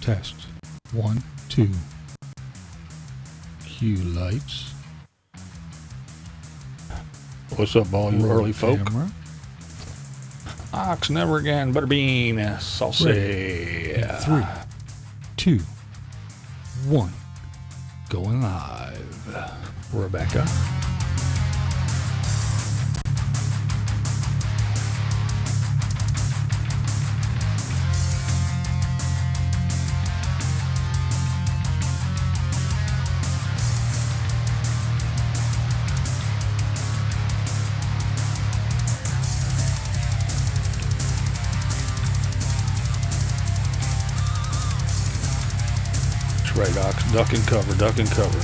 Test. 1, 2. Cue lights. What's up, all you early folk? Camera. Ox never again, butterbean, saucy. In 3, 2, 1. Going live. Rebecca. Right, Ox. Duck and cover, duck and cover.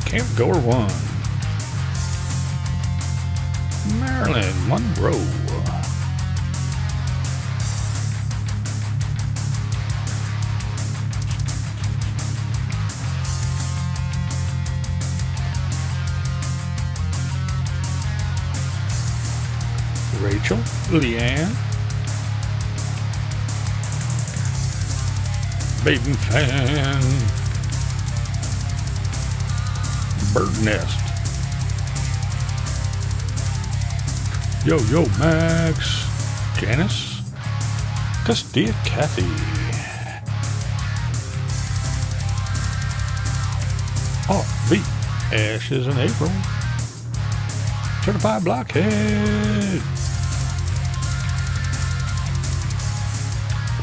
Camp Goer 1. Marilyn Monroe. Rachel, Leanne. Baden fan. Bird nest. Yo Max. Janice. Castilla Kathy. Oh, V. Ashes in April. Certified Blockhead.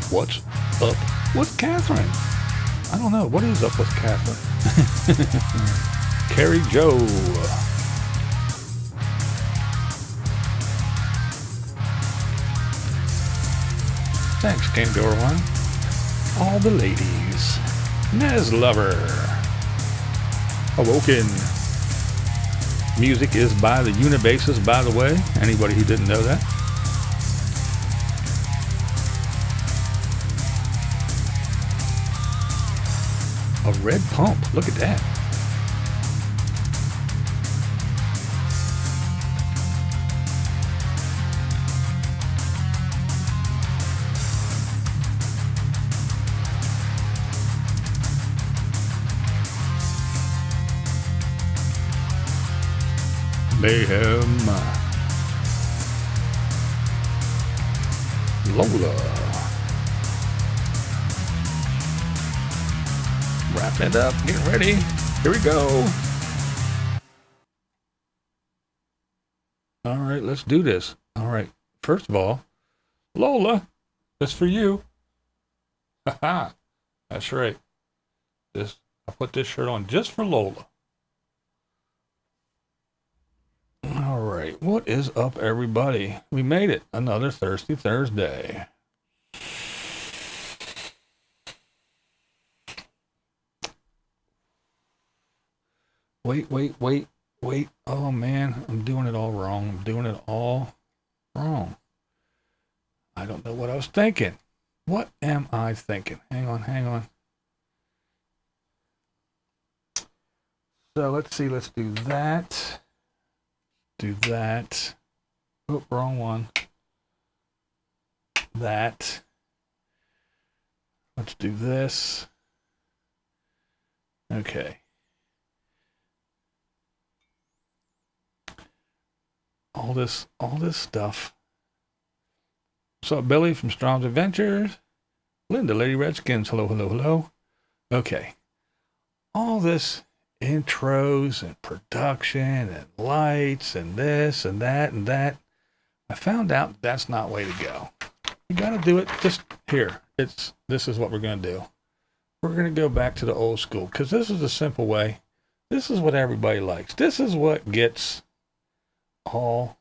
What's up with Catherine? I don't know. What is up with Catherine? Carrie Joe. Thanks, Camp Goer 1. All the ladies. Nez Lover. Awoken. Music is by the Unabassist, by the way. Anybody who didn't know that. A red pump. Look at that. Mayhem. Lola. Wrapping it up, getting ready. Here we go. All right, let's do this. All right, first of all, Lola, that's for you. Haha, that's right. I put this shirt on just for Lola. All right, what is up, everybody? We made it. Another Thirsty Thursday. Wait. Oh, man, I'm doing it all wrong. I don't know what I was thinking. What am I thinking? Hang on. So let's see. Let's do that. Oh, wrong one. That. Let's do this. Okay. All this stuff. What's up, Billy from Strong's Adventures? Linda, Lady Redskins. Hello. Okay. All this intros and production and lights and this and that and that. I found out that's not the way to go. You got to do it just here. This is what we're going to do. We're going to go back to the old school because this is a simple way. This is what everybody likes. This is what gets all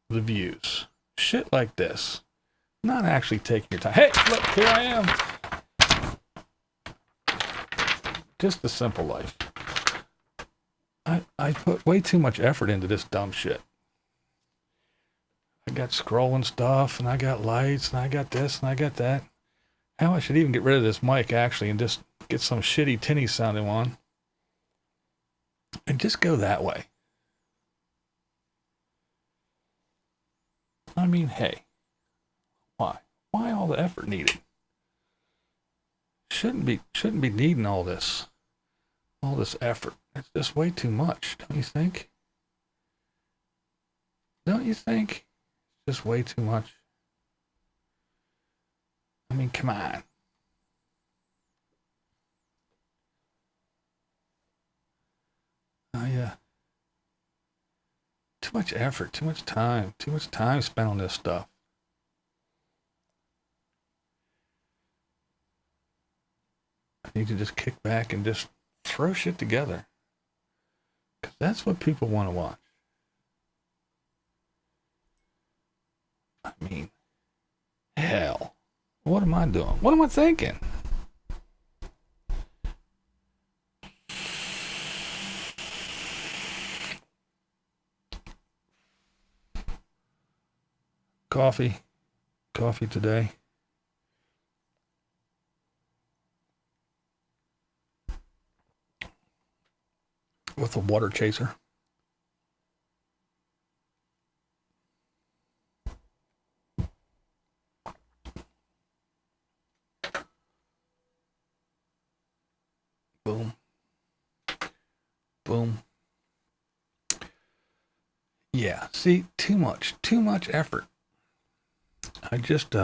the views. Shit like this. Not actually taking your time. Hey, look, here I am. Just a simple life. I put way too much effort into this dumb shit. I got scrolling stuff, and I got lights, and I got this, and I got that. How I should even get rid of this mic, actually, and just get some shitty tinny sounding one. And just go that way. I mean, hey. Why? Why all the effort needed? Shouldn't be needing all this effort. It's just way too much, don't you think? Don't you think? It's just way too much. I mean, come on. Too much effort, too much time spent on this stuff. I need to just kick back and just throw shit together. Because that's what people want to watch. I mean, hell, what am I doing? What am I thinking? Coffee today. With a water chaser. Boom. Boom. Yeah, see, too much effort. I just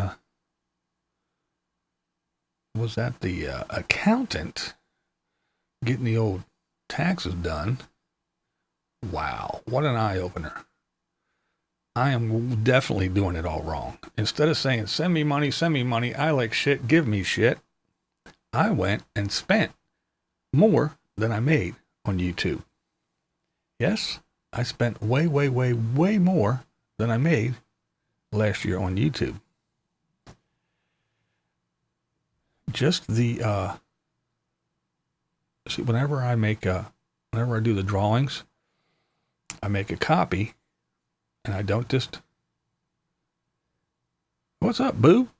was at the accountant getting the old taxes done. Wow, what an eye-opener. I am definitely doing it all wrong. Instead of saying, send me money, I like shit, give me shit, I went and spent more than I made on YouTube. Yes, I spent way more than I made last year on YouTube. Just the see, whenever I do the drawings, I make a copy, and I don't just. What's up, Boo?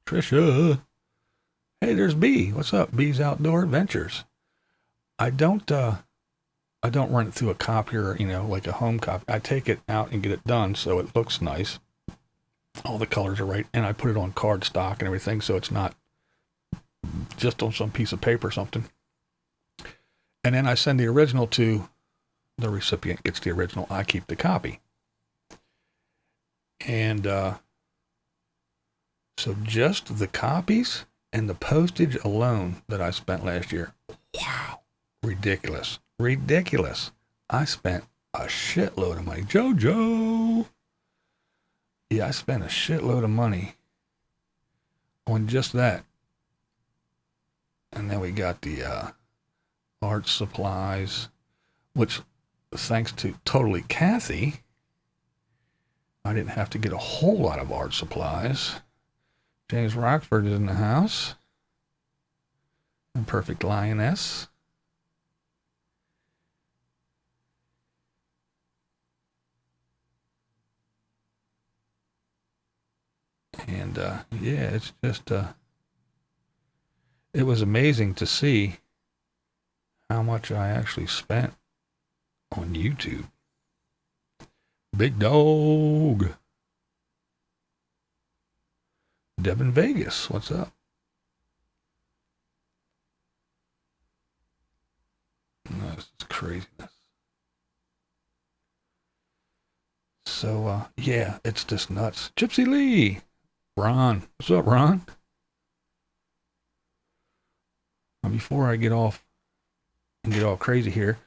Trisha. Hey, there's B. What's up, B's Outdoor Adventures? I don't run it through a copier, like a home copy. I take it out and get it done so it looks nice. All the colors are right, and I put it on cardstock and everything, so it's not just on some piece of paper or something. And then I send the original to the recipient, gets the original. I keep the copy. And so just the copies and the postage alone that I spent last year, wow, ridiculous. I spent a shitload of money. Jojo! Yeah, I spent a shitload of money on just that. And then we got the art supplies, which, thanks to totally Kathy, I didn't have to get a whole lot of art supplies. James Rockford is in the house. And Perfect Lioness. And yeah, it's just it was amazing to see how much I actually spent on YouTube. Big dog. Devin Vegas, what's up? No, this is craziness. So, yeah, it's just nuts. Gypsy Lee. Ron. What's up, Ron? Now, before I get off and get all crazy here,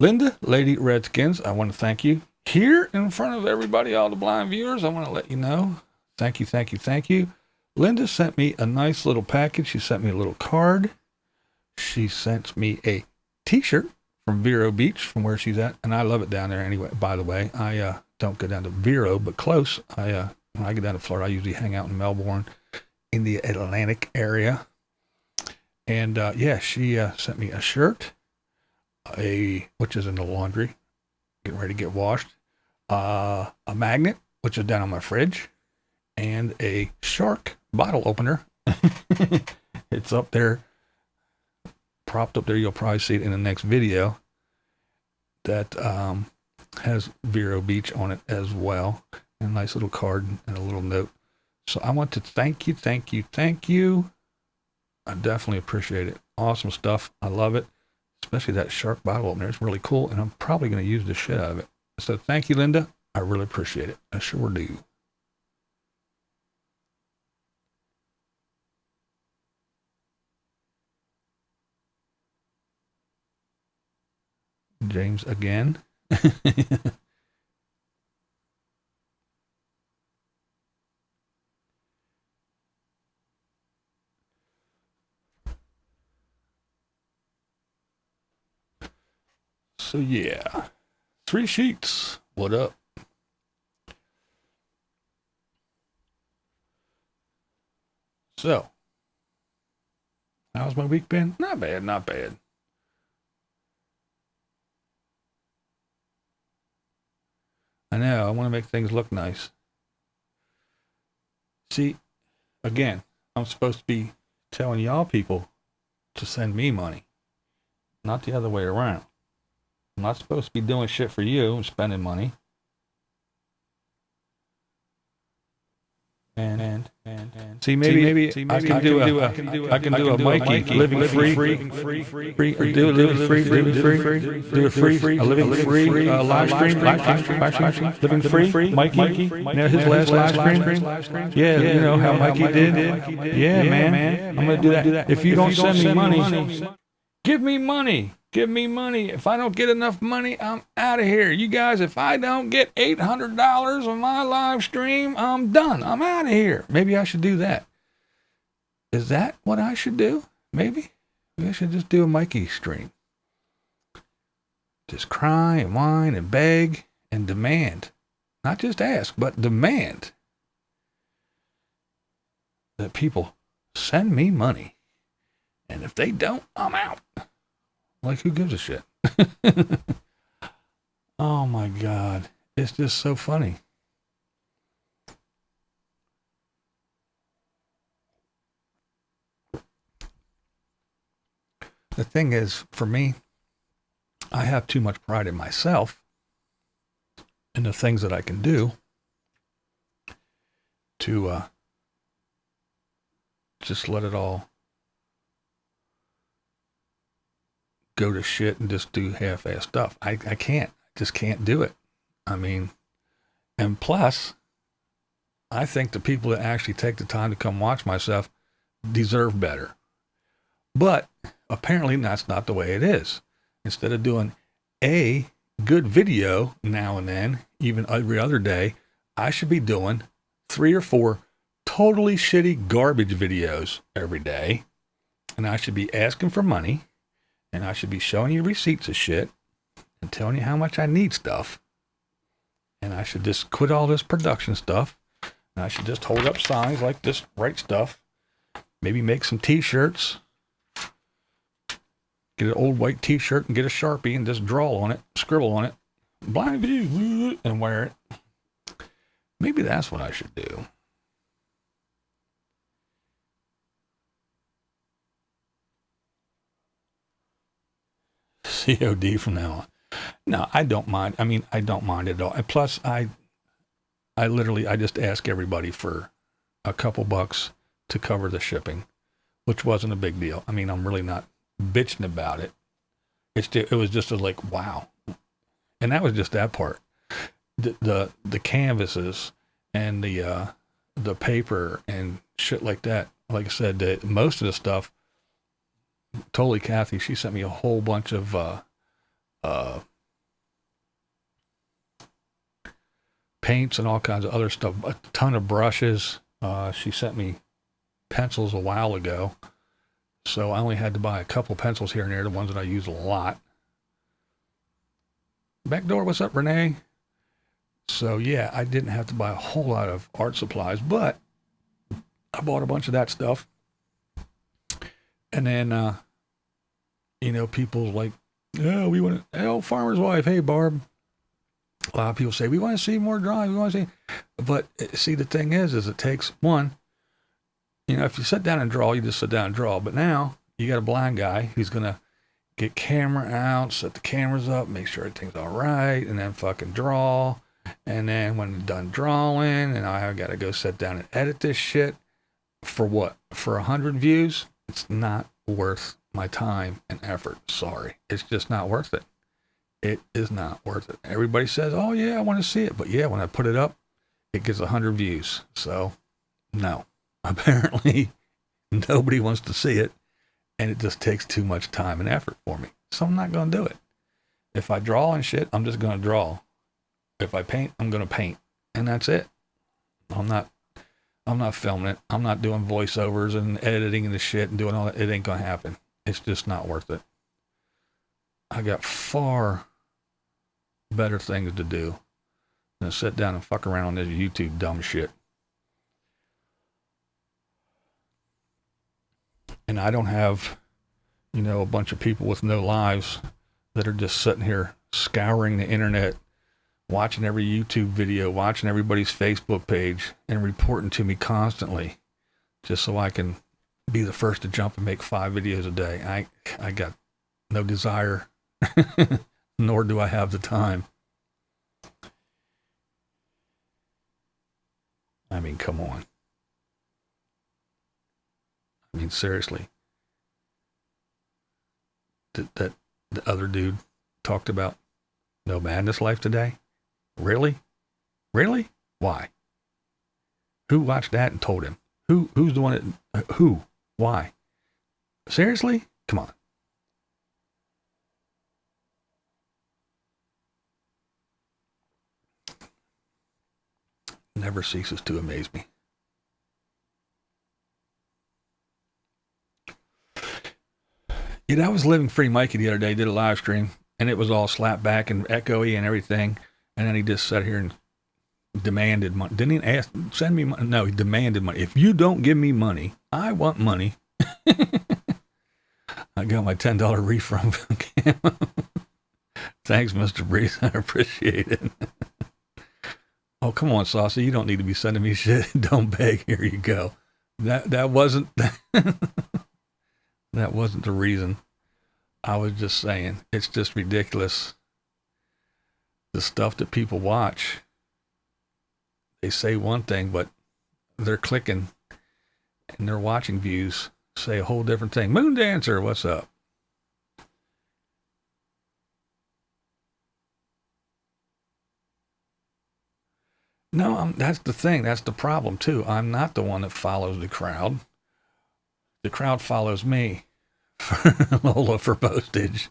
Linda, Lady Redskins, I want to thank you. Here in front of everybody, all the blind viewers, I want to let you know. Thank you. Linda sent me a nice little package. She sent me a little card. She sent me a t-shirt from Vero Beach, from where she's at. And I love it down there anyway. By the way, I don't go down to Vero, but close. When I get down to Florida, I usually hang out in Melbourne, in the Atlantic area. And yeah, she sent me a shirt, which is in the laundry, getting ready to get washed, a magnet, which is down on my fridge, and a shark bottle opener. It's up there, propped up there. You'll probably see it in the next video. That has Vero Beach on it as well. And a nice little card and a little note. So I want to thank you. I definitely appreciate it. Awesome stuff. I love it. Especially that shark bottle opener. It's really cool, and I'm probably going to use the shit out of it. So thank you, Linda. I really appreciate it. I sure do. James again. So yeah, 3 sheets. What up? So, how's my week been? Not bad, not bad. I know, I want to make things look nice. See, again, I'm supposed to be telling y'all people to send me money, not the other way around. I'm not supposed to be doing shit for you and spending money. And see, maybe I can do a Mikey living free, do a living free live stream, living free, Mikey. Now his last live stream, yeah, you know how Mikey did. Yeah, man, I'm gonna do that. If you don't send me money, give me money. Give me money. If I don't get enough money, I'm out of here. You guys, if I don't get $800 on my live stream, I'm done. I'm out of here. Maybe I should do that. Is that what I should do? Maybe I should just do a Mikey stream. Just cry and whine and beg and demand. Not just ask, but demand that people send me money. And if they don't, I'm out. Like, who gives a shit? Oh my God. It's just so funny. The thing is, for me, I have too much pride in myself and the things that I can do to just let it all go to shit and just do half-ass stuff. I can't. Just can't do it. I mean, and plus, I think the people that actually take the time to come watch my stuff deserve better. But apparently that's not the way it is. Instead of doing a good video now and then, even every other day, I should be doing 3 or 4 totally shitty garbage videos every day. And I should be asking for money. And I should be showing you receipts of shit and telling you how much I need stuff. And I should just quit all this production stuff. And I should just hold up signs like this, right stuff. Maybe make some t-shirts. Get an old white t-shirt and get a Sharpie and just draw on it, scribble on it. BlindViews, and wear it. Maybe that's what I should do. COD from now on. No, I don't mind. I mean, I don't mind at all. And plus, I just ask everybody for a couple bucks to cover the shipping, which wasn't a big deal. I mean, I'm really not bitching about it. It was just like, wow. And that was just that part. The canvases and the paper and shit like that. Like I said, most of the stuff, totally Kathy, she sent me a whole bunch of paints and all kinds of other stuff, a ton of brushes. She sent me pencils a while ago, so I only had to buy a couple pencils here and there, the ones that I use a lot. Backdoor, what's up, Renee? So yeah, I didn't have to buy a whole lot of art supplies, but I bought a bunch of that stuff. And then people like, oh, we want to, oh, farmer's wife, hey, Barb. A lot of people say, we want to see more drawings, we want to see. But see, the thing is it takes one, if you sit down and draw, you just sit down and draw. But now you got a blind guy who's going to get camera out, set the cameras up, make sure everything's all right, and then fucking draw. And then when I'm done drawing and I got to go sit down and edit this shit, for what? For 100 views? It's not worth my time and effort. Sorry. It's just not worth it. It is not worth it. Everybody says, oh yeah, I want to see it. But yeah, when I put it up, it gets 100 views. So no, apparently nobody wants to see it. And it just takes too much time and effort for me. So I'm not going to do it. If I draw and shit, I'm just going to draw. If I paint, I'm going to paint. And that's it. I'm not filming it. I'm not doing voiceovers and editing the shit and doing all that. It ain't going to happen. It's just not worth it. I got far better things to do than sit down and fuck around on this YouTube dumb shit. And I don't have, a bunch of people with no lives that are just sitting here scouring the internet, watching every YouTube video, watching everybody's Facebook page, and reporting to me constantly just so I can be the first to jump and make 5 videos a day. I got no desire, nor do I have the time. I mean, come on. I mean, seriously. That the other dude talked about No Madness Life today? Really? Really? Why? Who watched that and told him? Who's the one that, who? Why? Seriously? Come on. Never ceases to amaze me. I was living Free Mikey the other day, did a live stream, and it was all slapped back and echoey and everything. And then he just sat here and demanded money. Didn't even ask, send me money. No, he demanded money. If you don't give me money, I want money. I got my $10 refund. Thanks, Mr. Breeze. I appreciate it. Oh, come on, Saucy. You don't need to be sending me shit. Don't beg. Here you go. That wasn't that wasn't the reason. I was just saying, it's just ridiculous. The stuff that people watch, they say one thing, but they're clicking and they're watching views say a whole different thing. Moon Dancer, what's up? No, that's the thing. That's the problem too. I'm not the one that follows the crowd. The crowd follows me. Lola for postage.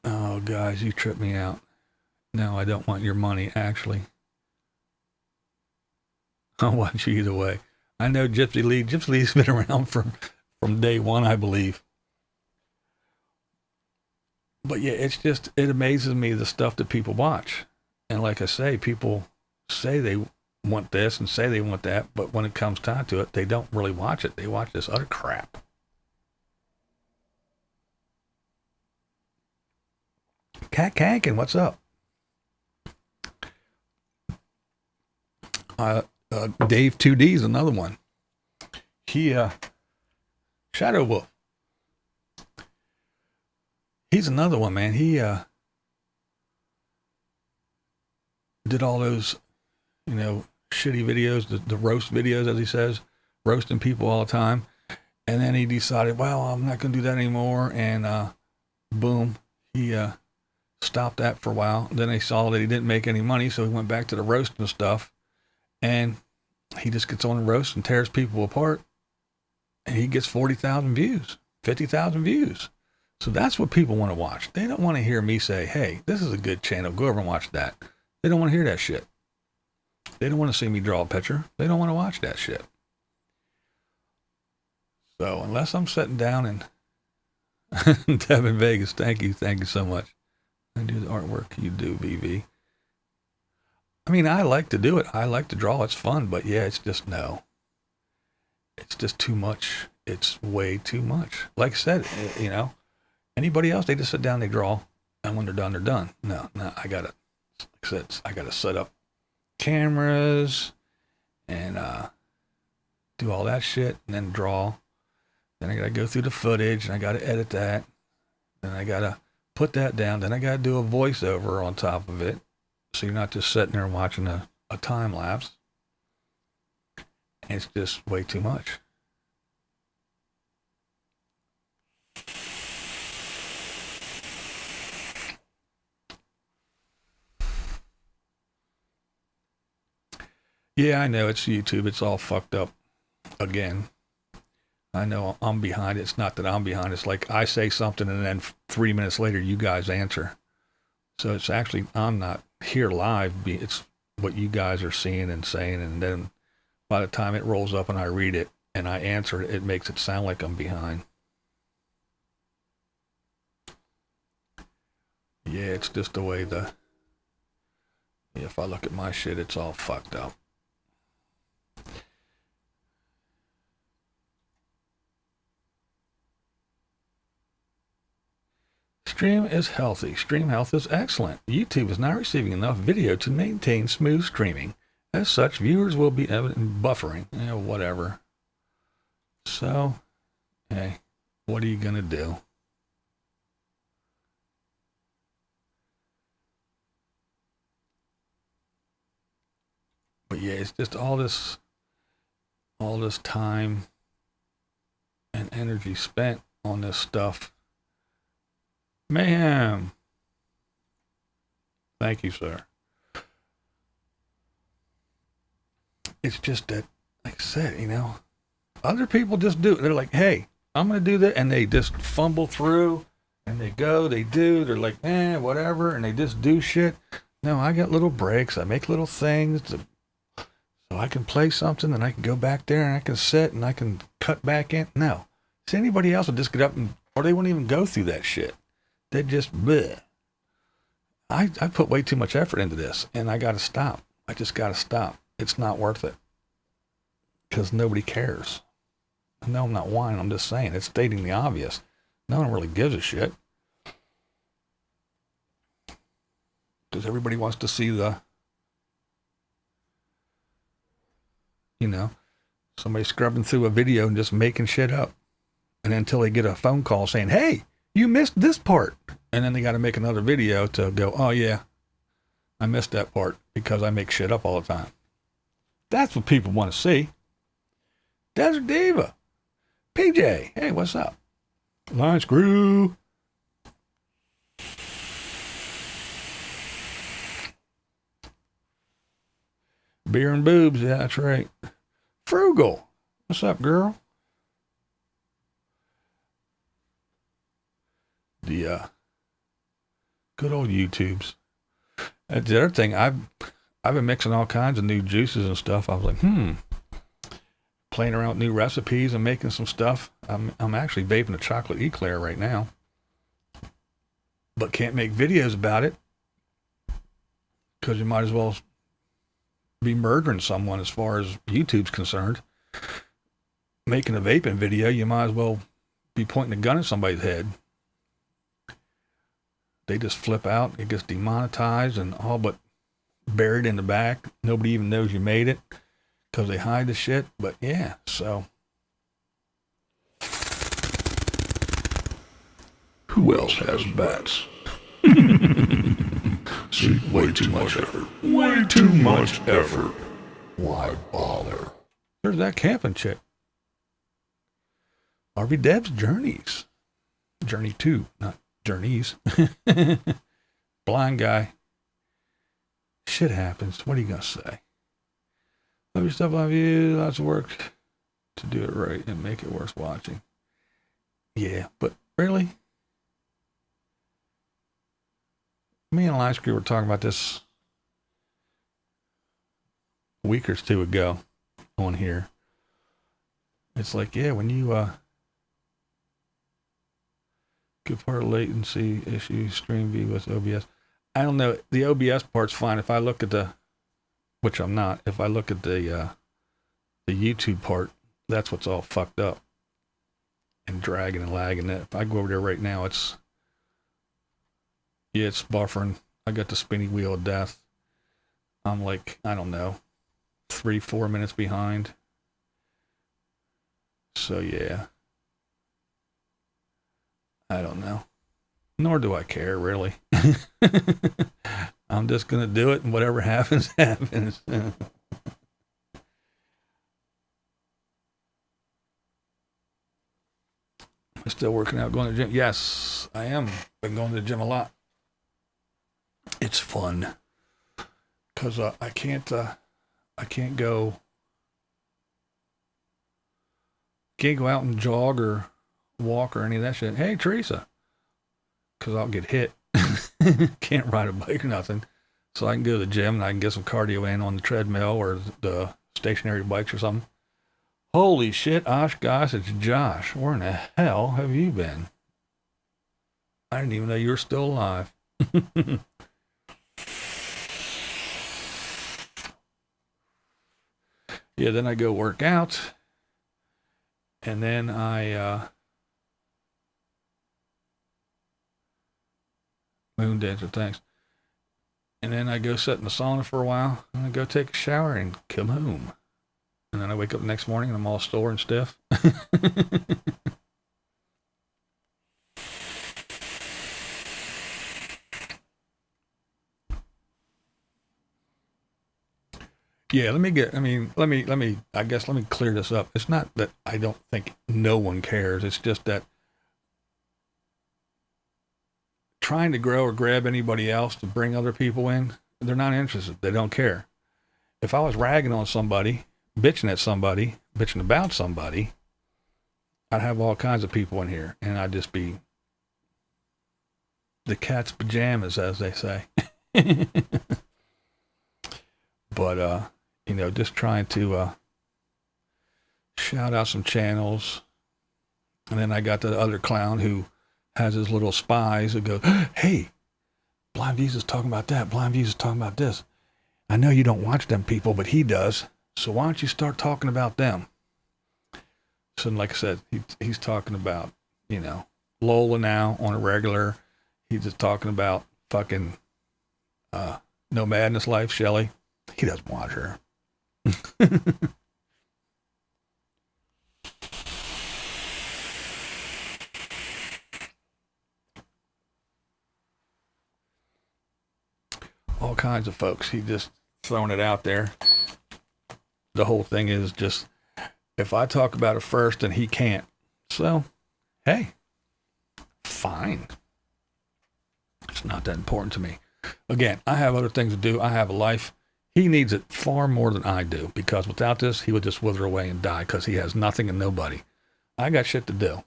Oh, guys, you tripped me out. No, I don't want your money, actually. I'll watch you either way. I know Gypsy Lee. Gypsy Lee's been around from day one, I believe. But yeah, it amazes me the stuff that people watch. And like I say, people say they want this and say they want that, but when it comes time to it, they don't really watch it. They watch this other crap. Cat Kankin, what's up? Dave 2D is another one. He, Shadow Wolf. He's another one, man. He, did all those, shitty videos, the roast videos, as he says, roasting people all the time. And then he decided, well, I'm not going to do that anymore. And, boom, he, stopped that for a while. Then they saw that he didn't make any money, so he went back to the roasting stuff. And he just gets on the roast and tears people apart. And he gets 40,000 views, 50,000 views. So that's what people want to watch. They don't want to hear me say, hey, this is a good channel. Go over and watch that. They don't want to hear that shit. They don't want to see me draw a picture. They don't want to watch that shit. So unless I'm sitting down and Devin Vegas, thank you so much. I do the artwork you do, BV. I mean, I like to do it. I like to draw. It's fun, but yeah, it's just no. It's just too much. It's way too much. Like I said, anybody else, they just sit down, they draw, and when they're done, they're done. No, I gotta set up cameras and do all that shit, and then draw. Then I gotta go through the footage, and I gotta edit that. Then I gotta put that down. Then I got to do a voiceover on top of it. So you're not just sitting there watching a time lapse. It's just way too much. Yeah, I know it's YouTube. It's all fucked up again. I know I'm behind. It's not that I'm behind. It's like I say something and then 3 minutes later you guys answer. So it's actually, I'm not here live. It's what you guys are seeing and saying. And then by the time it rolls up and I read it and I answer it, it makes it sound like I'm behind. Yeah, it's just the way if I look at my shit, it's all fucked up. Stream is healthy. Stream health is excellent. YouTube is not receiving enough video to maintain smooth streaming. As such, viewers will be evident buffering. Whatever. So, hey, what are you going to do? But yeah, it's just all this time and energy spent on this stuff. Mayhem. Thank you, sir. It's just that, like I said, other people just do it. They're like, hey, I'm going to do that. And they just fumble through and they do. They're like, whatever. And they just do shit. No, I got little breaks. I make little things so I can play something and I can go back there and I can sit and I can cut back in. No. See, anybody else would just get up or they wouldn't even go through that shit. They just, bleh. I put way too much effort into this, and I got to stop. I just got to stop. It's not worth it. Because nobody cares. No, I'm not whining. I'm just saying. It's stating the obvious. No one really gives a shit. Because everybody wants to see somebody scrubbing through a video and just making shit up. And until they get a phone call saying, hey, you missed this part. And then they got to make another video to go, oh yeah, I missed that part because I make shit up all the time. That's what people want to see. Desert Diva. PJ, hey, what's up? Line Screw. Beer and boobs, yeah, that's right. Frugal. What's up, girl? The good old YouTubes. That's the other thing. I've been mixing all kinds of new juices and stuff. I was like, playing around with new recipes and making some stuff. I'm actually vaping a chocolate eclair right now, but can't make videos about it because you might as well be murdering someone as far as YouTube's concerned. Making a vaping video, you might as well be pointing a gun at somebody's head. They just flip out. It gets demonetized and all but buried in the back. Nobody even knows you made it because they hide the shit. But yeah, so. Who else has bats? See, way too much effort. Way too much effort. Why bother? There's that camping chick. RV Deb's Journeys. Journey 2, not Journeys. Blind guy. Shit happens. What are you going to say? Love your stuff, love you. Lots of work to do it right and make it worth watching. Yeah, but really? Me and Line Screw were talking about this a week or two ago on here. It's like, yeah, when you give her latency issue, stream view with OBS. I don't know. The OBS part's fine. If I look at which I'm not, if I look at the YouTube part, that's what's all fucked up and dragging and lagging. If I go over there right now, it's buffering. I got the spinny wheel of death. I'm like, I don't know, 3-4 minutes behind. So yeah, I don't know. Nor do I care, really. I'm just going to do it, and whatever happens, happens. Am I still working out, going to the gym? Yes, I am. Been going to the gym a lot. It's fun. Because I can't go out and jog or walk or any of that shit. Hey, Teresa. Because I'll get hit. Can't ride a bike or nothing. So I can go to the gym and I can get some cardio in on the treadmill or the stationary bikes or something. Holy shit, gosh, it's Josh. Where in the hell have you been? I didn't even know you were still alive. Yeah, then I go work out. And then I moon dancer, thanks. And then I go sit in the sauna for a while, and I go take a shower and come home. And then I wake up the next morning and I'm all sore and stiff. Yeah, let me clear this up. It's not that I don't think no one cares. It's just that trying to grow or grab anybody else to bring other people in, they're not interested. They don't care. If I was ragging on somebody, bitching at somebody, bitching about somebody, I'd have all kinds of people in here, and I'd just be the cat's pajamas, as they say. But, just trying to shout out some channels. And then I got the other clown who has his little spies who go, hey, BlindViews is talking about that. BlindViews is talking about this. I know you don't watch them people, but he does. So why don't you start talking about them? So like I said, he's talking about, Lola now on a regular. He's just talking about fucking No Madness Life, Shelly. He doesn't watch her. All kinds of folks. He just throwing it out there. The whole thing is just, if I talk about it first and he can't, so, hey, fine. It's not that important to me. Again, I have other things to do. I have a life. He needs it far more than I do, because without this, he would just wither away and die because he has nothing and nobody. I got shit to do.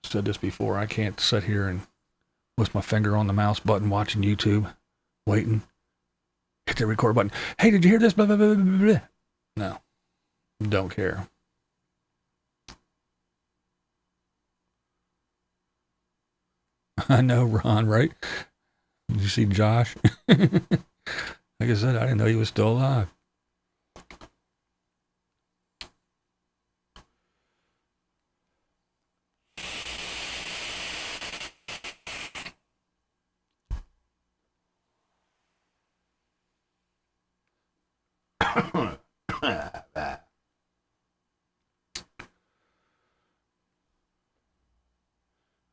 Said this before, I can't sit here and with my finger on the mouse button watching YouTube, waiting, hit the record button. Hey, did you hear this? Blah, blah, blah, blah, blah. No, don't care. I know, Ron, right? Did you see Josh? Like I said, I didn't know he was still alive.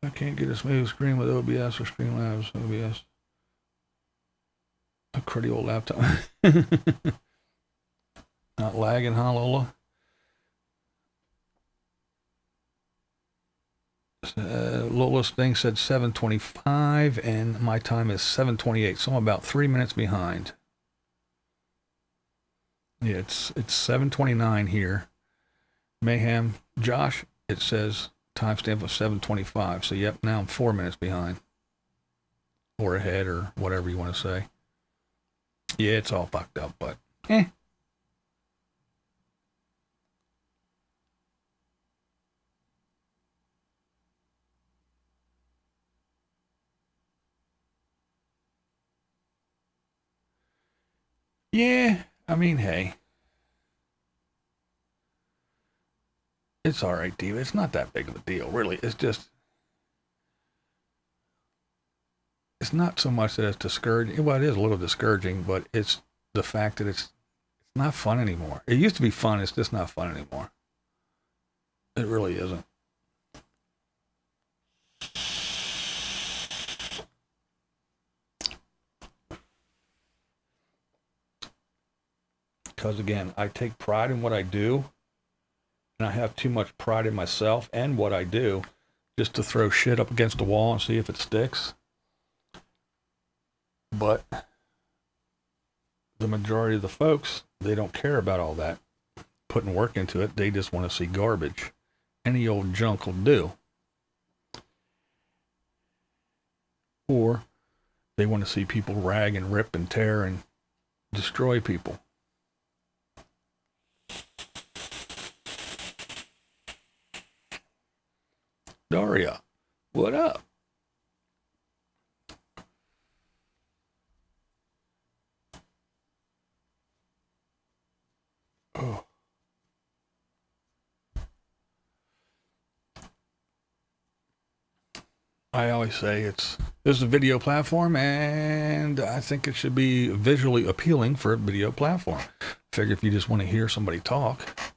I can't get a smooth screen with OBS or Streamlabs. OBS. A cruddy old laptop. Not lagging, huh, Lola? Lola's thing said 7:25, and my time is 7:28, so I'm about 3 minutes behind. Yeah, it's 7:29 here. Mayhem, Josh, it says timestamp of 7:25. So yep, now I'm 4 minutes behind, or ahead, or whatever you want to say. Yeah, it's all fucked up, but yeah, I mean, hey, it's all right, Diva. It's not that big of a deal, really. It's just, it's not so much that it's discouraging. Well, it is a little discouraging, but it's the fact that it's not fun anymore. It used to be fun. It's just not fun anymore. It really isn't. Because again, I take pride in what I do, and I have too much pride in myself and what I do just to throw shit up against the wall and see if it sticks. But the majority of the folks, they don't care about all that, putting work into it. They just want to see garbage. Any old junk will do. Or they want to see people rag and rip and tear and destroy people. Daria, what up? Oh. I always say this is a video platform, and I think it should be visually appealing for a video platform. Figure if you just want to hear somebody talk,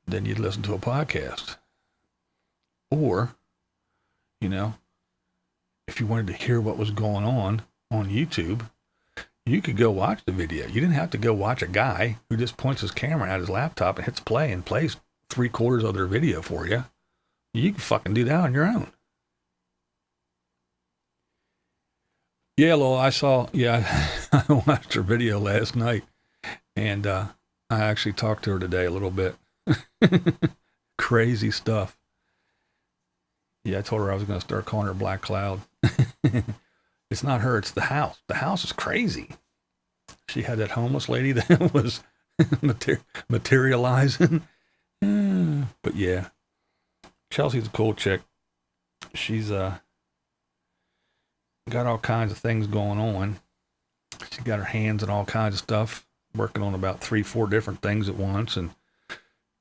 then you'd listen to a podcast. Or, you know, if you wanted to hear what was going on YouTube, you could go watch the video. You didn't have to go watch a guy who just points his camera at his laptop and hits play and plays 3/4 of their video for you. You can fucking do that on your own. Yeah, Lowell, I watched her video last night, and I actually talked to her today a little bit. Crazy stuff. Yeah, I told her I was going to start calling her Black Cloud. It's not her, it's the house. The house is crazy. She had that homeless lady that was materializing. But yeah, Chelsea's a cool chick. She's got all kinds of things going on. She got her hands in all kinds of stuff, working on about 3-4 different things at once and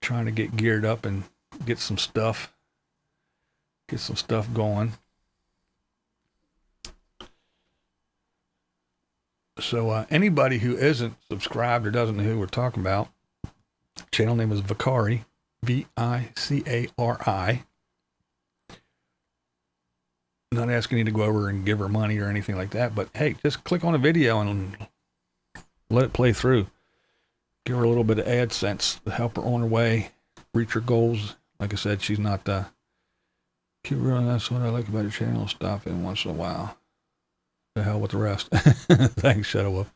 trying to get geared up and get some stuff going. So anybody who isn't subscribed or doesn't know who we're talking about, channel name is Vicari, Vicari. Not asking you to go over and give her money or anything like that, but hey, just click on a video and let it play through. Give her a little bit of AdSense to help her on her way, reach her goals. Like I said, she's not keep running. That's what I like about your channel. Stop in once in a while. The hell with the rest. Thanks, Shadow Wolf.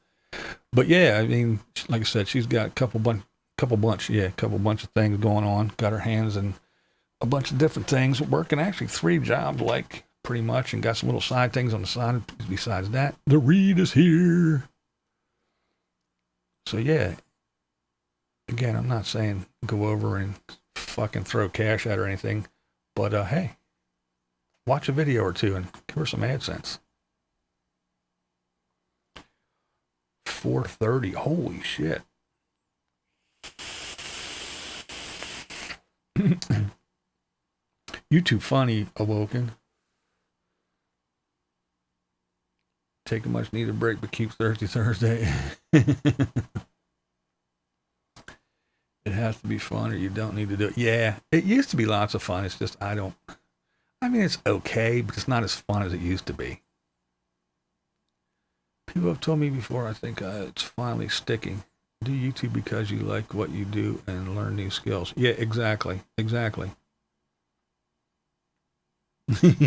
But yeah, I mean, like I said, she's got a couple bunch of things going on. Got her hands in a bunch of different things. Working actually 3 jobs, like pretty much, and got some little side things on the side. Besides that, the read is here. So yeah, again, I'm not saying go over and fucking throw cash at her or anything, but hey, watch a video or two and give her some AdSense. 4:30, holy shit. You too funny, Awoken. Take a much needed break, but keep Thirsty Thursday. It has to be fun or you don't need to do it. Yeah, it used to be lots of fun. It's just, it's okay, but it's not as fun as it used to be. People have told me before, I think it's finally sticking. Do YouTube because you like what you do and learn new skills. Yeah, exactly.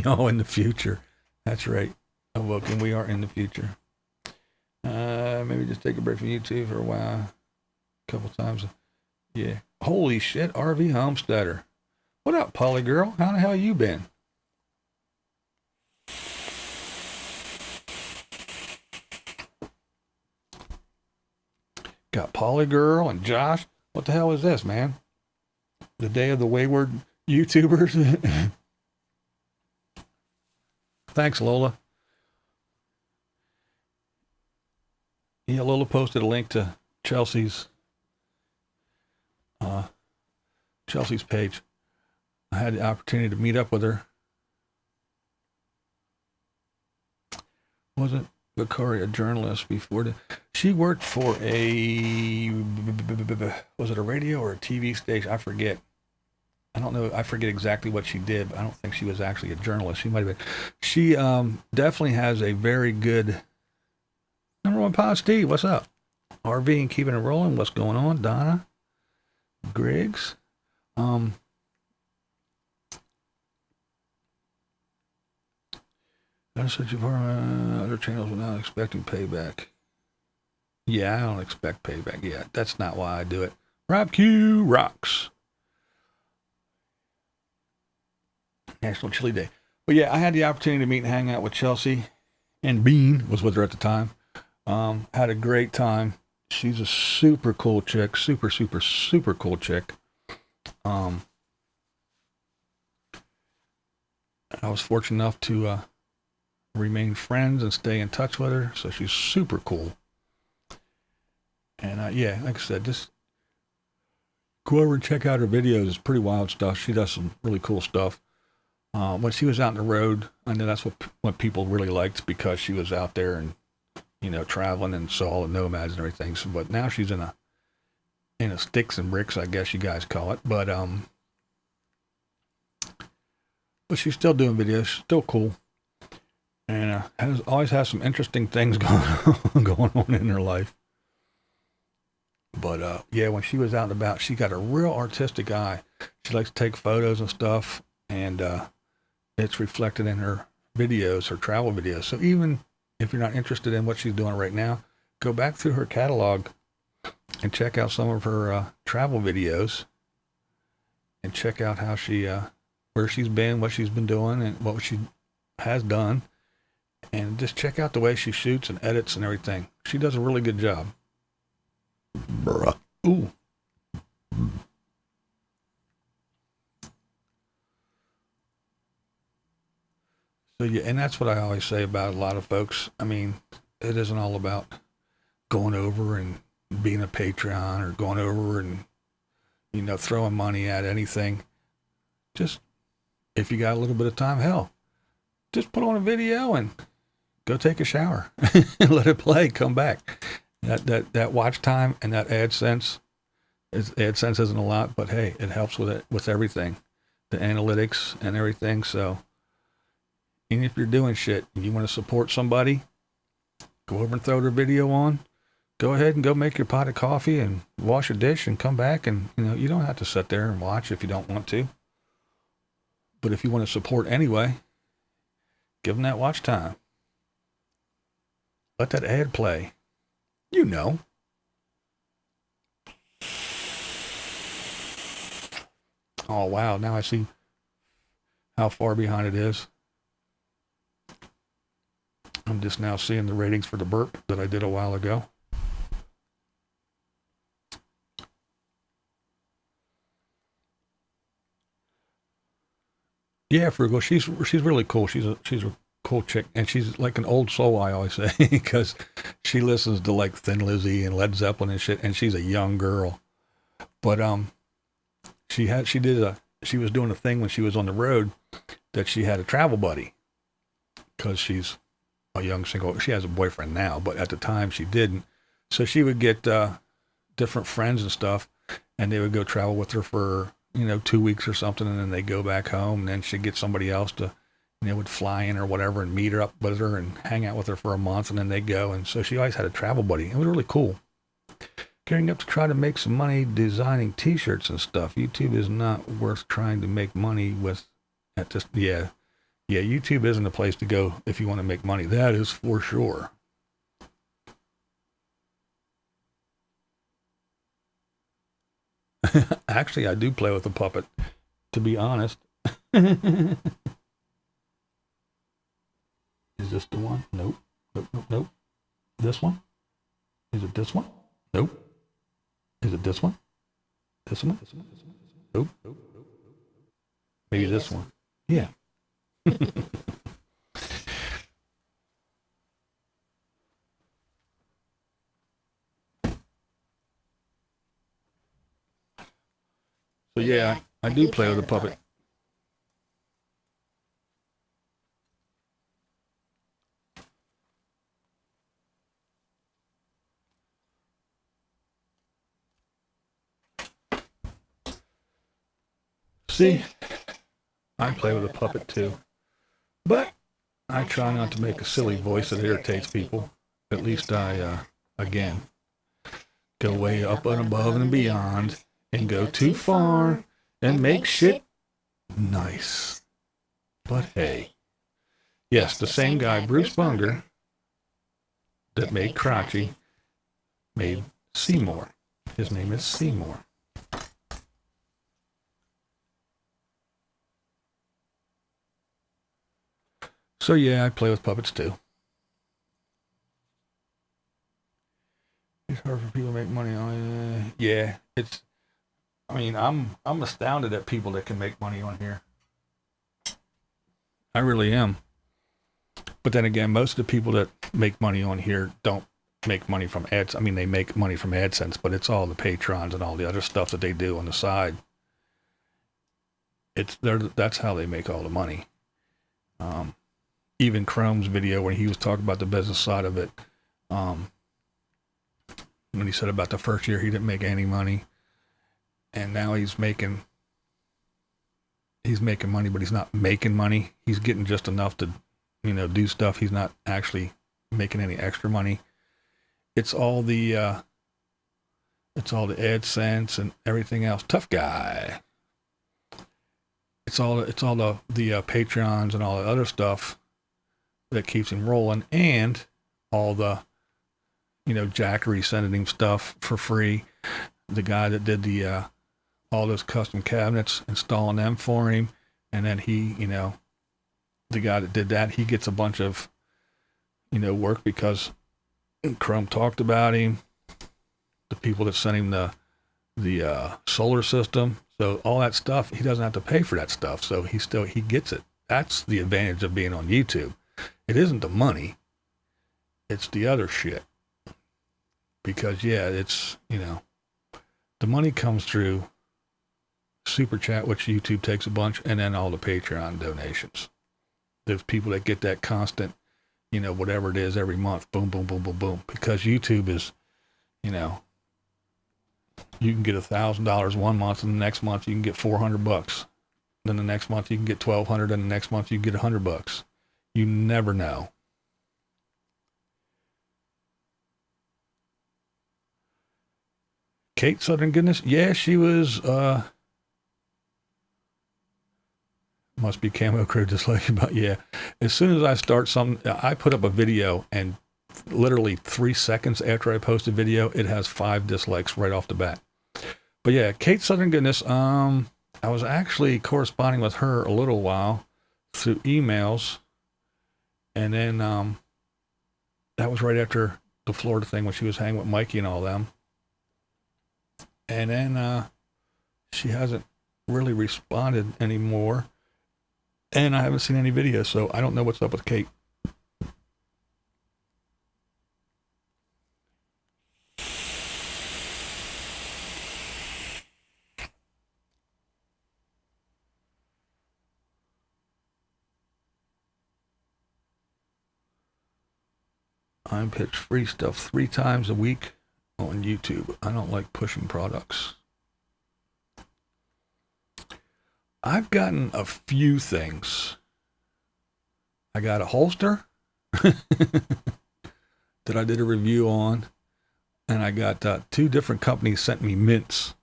Oh, in the future. That's right. Awoken, we are in the future. Maybe just take a break from YouTube for a while. A couple times. Yeah. Holy shit, RV Homesteader. What up, Polly girl? How the hell you been? Got Polly girl and Josh. What the hell is this, man? The day of the wayward YouTubers? Thanks, Lola. Yeah, Lola posted a link to Chelsea's page. I had the opportunity to meet up with her. Wasn't Vicari a journalist before? She worked for was it a radio or a TV station? I forget. I don't know. I forget exactly what she did, but I don't think she was actually a journalist. She might have been. She definitely has a very good number one pod. Steve, what's up? RV and keeping it rolling. What's going on? Donna, Griggs. That's such a other channels without expecting payback. Yeah, I don't expect payback. Yeah, that's not why I do it. Rob Q rocks. National Chili Day. But yeah, I had the opportunity to meet and hang out with Chelsea, and Bean was with her at the time. Had a great time. She's a super cool chick. Super cool chick. I was fortunate enough to remain friends and stay in touch with her. So she's super cool. And yeah, like I said, just go over and check out her videos. It's pretty wild stuff. She does some really cool stuff. When she was out on the road, I know that's what people really liked, because she was out there and, you know, traveling and saw all the nomads and everything. So, but now she's in a sticks and bricks, I guess you guys call it. But she's still doing videos, still cool, and always has some interesting things going on in her life. But yeah, when she was out and about, she got a real artistic eye. She likes to take photos and stuff, and it's reflected in her videos, her travel videos. So even if you're not interested in what she's doing right now, go back through her catalog and check out some of her travel videos, and check out how she, where she's been, what she's been doing, and what she has done, and just check out the way she shoots and edits and everything. She does a really good job. Bruh. Ooh. So yeah, and that's what I always say about a lot of folks. I mean, it isn't all about going over and being a Patreon, or going over and, you know, throwing money at anything. Just, if you got a little bit of time, hell, just put on a video and go take a shower and let it play, come back. That watch time and that AdSense isn't a lot, but hey, it helps with everything, the analytics and everything. So even if you're doing shit and you want to support somebody, go over and throw their video on. Go ahead and go make your pot of coffee and wash a dish and come back, and, you know, you don't have to sit there and watch if you don't want to. But if you want to support anyway, give them that watch time. Let that ad play. You know. Oh, wow. Now I see how far behind it is. I'm just now seeing the ratings for the burp that I did a while ago. Yeah, Frugal. She's really cool. She's a cool chick, and she's like an old soul, I always say, because she listens to like Thin Lizzy and Led Zeppelin and shit, and she's a young girl. But she was doing a thing when she was on the road, that she had a travel buddy, because she's a young single. She has a boyfriend now, but at the time she didn't. So she would get different friends and stuff, and they would go travel with her for, you know, 2 weeks or something, and then they go back home, and then she'd get somebody else to, you know, would fly in or whatever and meet her up with her and hang out with her for a month, and then they go. And so she always had a travel buddy. It was really cool. Gearing up to try to make some money designing t-shirts and stuff. YouTube is not worth trying to make money with at this. Yeah, YouTube isn't a place to go if you want to make money. That is for sure. Actually, I do play with a puppet, to be honest. Is this the one? Nope. Nope. This one? Is it this one? Nope. Is it this one? This one? Nope. Maybe this one. Yeah. So yeah, I do play with a puppet. See, I play with a puppet too. But I try not to make a silly voice that irritates people. At least I, again, go way up and above and beyond and go too far and make shit nice. But hey, yes, the same guy, Bruce Bunger, that made Crotchy, made Seymour. His name is Seymour. So yeah, I play with puppets too. It's hard for people to make money on. Yeah, it's. I mean, I'm astounded at people that can make money on here. I really am. But then again, most of the people that make money on here don't make money from ads. I mean, they make money from AdSense, but it's all the patrons and all the other stuff that they do on the side. That's how they make all the money. Even Chrome's video when he was talking about the business side of it, when he said about the first year he didn't make any money, and now he's making money, but he's not making money. He's getting just enough to, do stuff. He's not actually making any extra money. It's all the AdSense and everything else. Tough guy. It's all the Patreons and all the other stuff that keeps him rolling, and all the, Jackery sending him stuff for free. The guy that did the all those custom cabinets, installing them for him, and then he, the guy that did that, he gets a bunch of, work because Chrome talked about him. The people that sent him the solar system, so all that stuff, he doesn't have to pay for that stuff, so he gets it. That's the advantage of being on YouTube. It isn't the money, it's the other shit. Because yeah, it's, the money comes through Super Chat, which YouTube takes a bunch, and then all the Patreon donations. There's people that get that constant, whatever it is every month, boom, boom, boom, boom, boom. Because YouTube is, you can get $1,000 one month, and the next month you can get $400. Then the next month you can get $1,200, and the next month you can get $100. You never know. Kate Southern Goodness, yeah, she was, must be Camo Crew just like about, yeah. As soon as I start something, I put up a video, and literally 3 seconds after I post a video, it has 5 dislikes right off the bat. But yeah, Kate Southern Goodness, I was actually corresponding with her a little while through emails, and then that was right after the Florida thing when she was hanging with Mikey and all them. And then she hasn't really responded anymore, and I haven't seen any videos, so I don't know what's up with Kate. I pitch free stuff 3 times a week on YouTube. I don't like pushing products. I've gotten a few things. I got a holster that I did a review on, and I got 2 different companies sent me mints,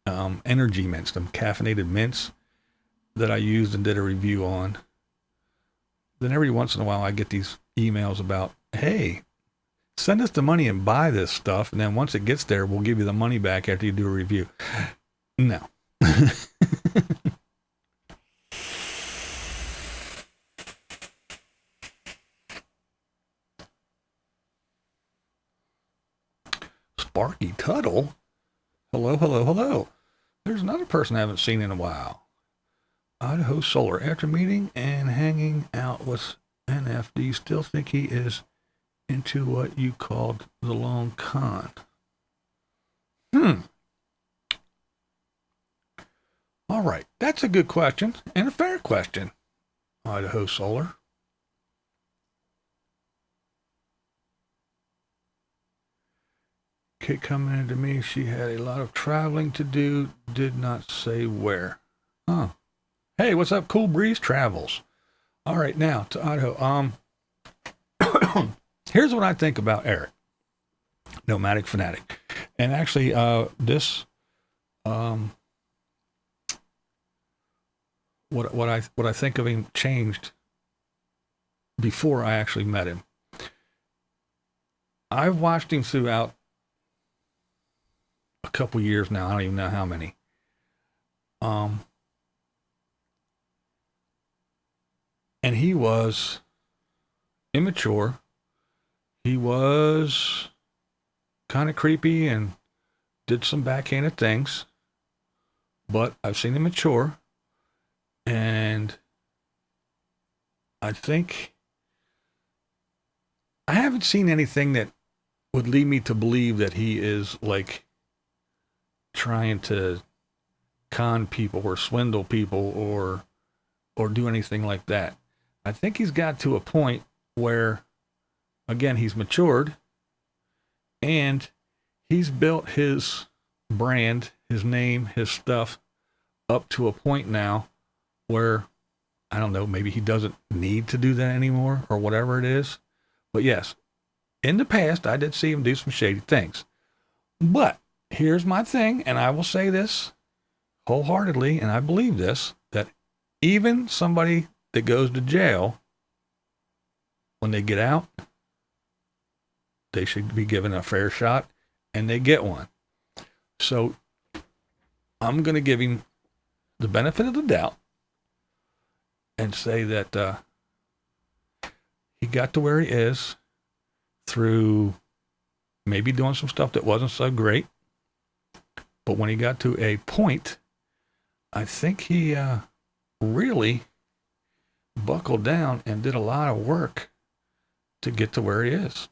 energy mints, them caffeinated mints that I used and did a review on. Then every once in a while I get these emails about, hey, send us the money and buy this stuff, and then once it gets there, we'll give you the money back after you do a review. No. Sparky Tuttle? Hello, hello, hello. There's another person I haven't seen in a while. Idaho Solar. After meeting and hanging out with NFD, still think he is into what you called the long con. All right. That's a good question and a fair question, Idaho Solar. Kate commented to me she had a lot of traveling to do, did not say where. Huh. Hey, what's up, Cool Breeze Travels? All right, now to Idaho. Here's what I think about Eric, Nomadic Fanatic. And actually, this, what I think of him changed before I actually met him. I've watched him throughout a couple years now. I don't even know how many. And he was immature. He was kind of creepy and did some backhanded things. But I've seen him mature. And I think I haven't seen anything that would lead me to believe that he is like trying to con people or swindle people or do anything like that. I think he's got to a point where, again, he's matured and he's built his brand, his name, his stuff up to a point now where, I don't know, maybe he doesn't need to do that anymore or whatever it is. But yes, in the past, I did see him do some shady things. But here's my thing, and I will say this wholeheartedly, and I believe this, that even somebody that goes to jail, when they get out, they should be given a fair shot, and they get one. So I'm going to give him the benefit of the doubt and say that he got to where he is through maybe doing some stuff that wasn't so great. But when he got to a point, I think he really buckled down and did a lot of work to get to where he is.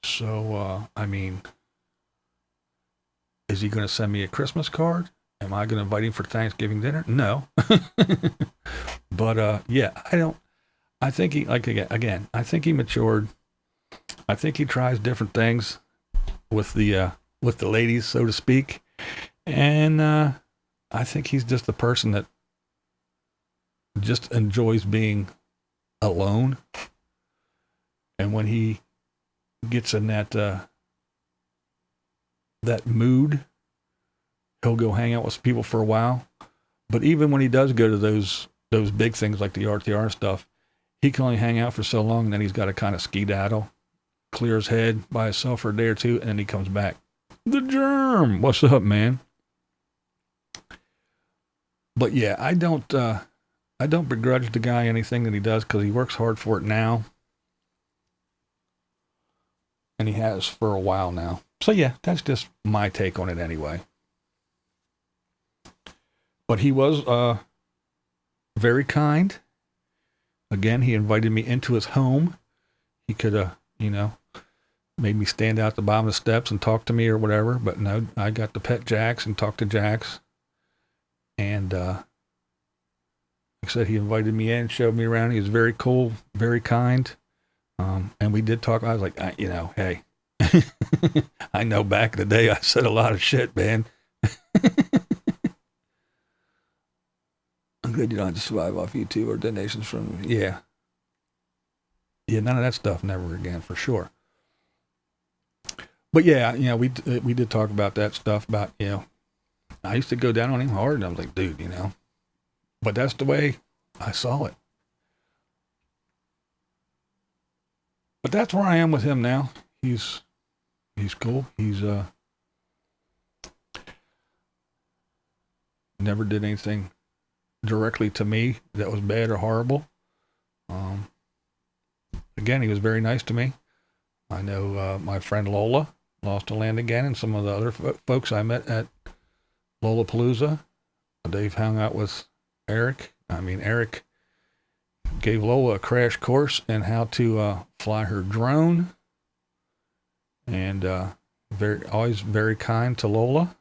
So, I mean, is he going to send me a Christmas card? Am I going to invite him for Thanksgiving dinner? No. But, yeah, I think he, like, again, I think he matured. I think he tries different things with the ladies, so to speak. And, I think he's just the person that just enjoys being alone. And when he gets in that mood, he'll go hang out with people for a while. But even when he does go to those big things like the RTR stuff, he can only hang out for so long, and then he's got to kind of skedaddle, clear his head by himself for a day or two, and then he comes back. The germ, what's up, man? But yeah, I don't begrudge the guy anything that he does because he works hard for it now. And he has for a while now. So yeah, that's just my take on it anyway. But he was very kind. Again, he invited me into his home. He could have, made me stand out the bottom of the steps and talk to me or whatever. But no, I got to pet Jax and talk to Jax. And like I said, he invited me in, showed me around. He was very cool, very kind. And we did talk. I was like, hey, I know back in the day I said a lot of shit, man. I'm glad you don't have to survive off YouTube or donations from, yeah, none of that stuff, never again, for sure. But yeah, we did talk about that stuff about, I used to go down on him hard, and I was like, dude, but that's the way I saw it. But that's where I am with him now. He's cool. He's never did anything directly to me that was bad or horrible. Again, he was very nice to me. I know my friend Lola lost to land again, and some of the other folks I met at Lollapalooza. They've hung out with Eric. Eric gave Lola a crash course in how to fly her drone, and always very kind to Lola.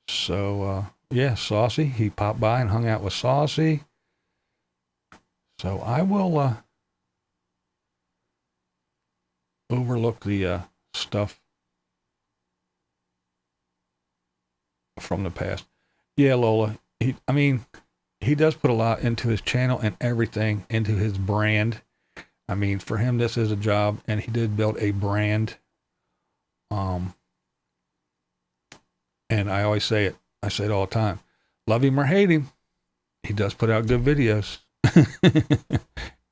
So yeah, Saucy, he popped by and hung out with Saucy. So I will overlook the stuff from the past. Yeah, Lola. He does put a lot into his channel and everything, into his brand. I mean, for him, this is a job, and he did build a brand. And I always say it. I say it all the time. Love him or hate him, he does put out good videos.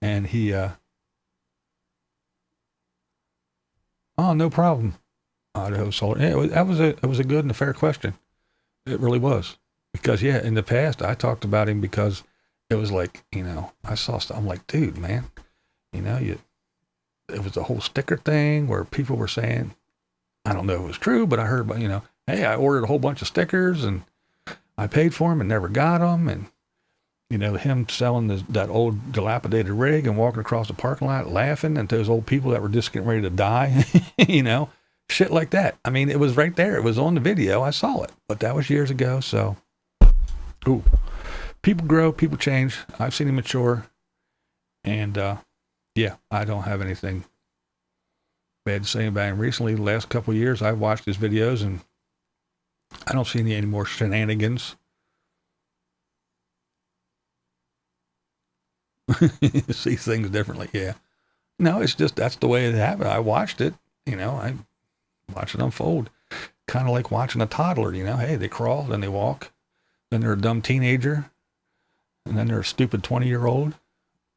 And he, oh, no problem. Idaho Solar. Yeah, it was a good and a fair question. It really was. Because, yeah, in the past, I talked about him because it was like, I saw stuff. I'm like, dude, man, it was the whole sticker thing where people were saying, I don't know if it was true, but I heard about, hey, I ordered a whole bunch of stickers and I paid for them and never got them. And, him selling that old dilapidated rig and walking across the parking lot laughing at those old people that were just getting ready to die, shit like that. I mean, it was right there. It was on the video. I saw it, but that was years ago. So, ooh, people grow, people change. I've seen him mature. And, yeah, I don't have anything bad to say about him. Recently, the last couple of years, I've watched his videos and I don't see any more shenanigans. See things differently. Yeah. No, it's just, that's the way it happened. I watched it, I watched it unfold. Kind of like watching a toddler, hey, they crawl, then they walk, then they're a dumb teenager, and then they're a stupid 20-year-old.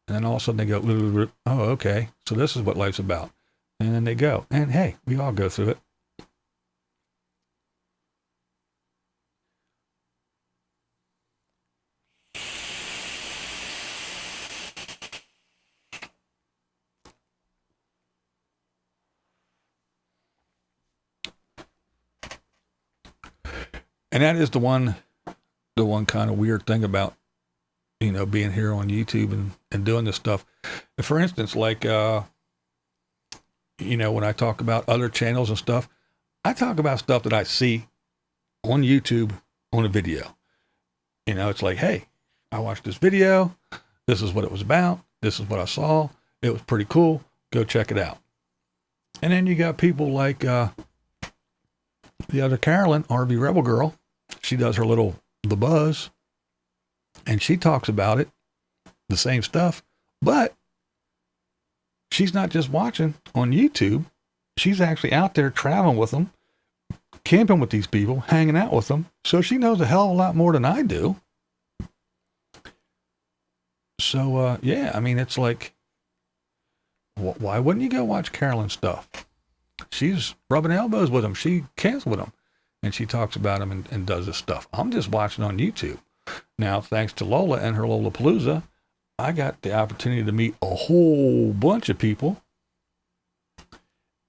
And then all of a sudden they go, oh, okay. So this is what life's about. And then they go. And hey, we all go through it. And that is the one kind of weird thing about, being here on YouTube and doing this stuff. For instance, like, when I talk about other channels and stuff, I talk about stuff that I see on YouTube on a video. It's like, hey, I watched this video. This is what it was about. This is what I saw. It was pretty cool. Go check it out. And then you got people like the other Carolyn, RV Rebel Girl. She does her little The Buzz. And she talks about it, the same stuff. But she's not just watching on YouTube. She's actually out there traveling with them, camping with these people, hanging out with them. So she knows a hell of a lot more than I do. So, yeah, I mean, it's like, why wouldn't you go watch Carolyn's stuff? She's rubbing elbows with them. She camps with them. And she talks about them and does this stuff. I'm just watching on YouTube. Now, thanks to Lola and her Lollapalooza, I got the opportunity to meet a whole bunch of people.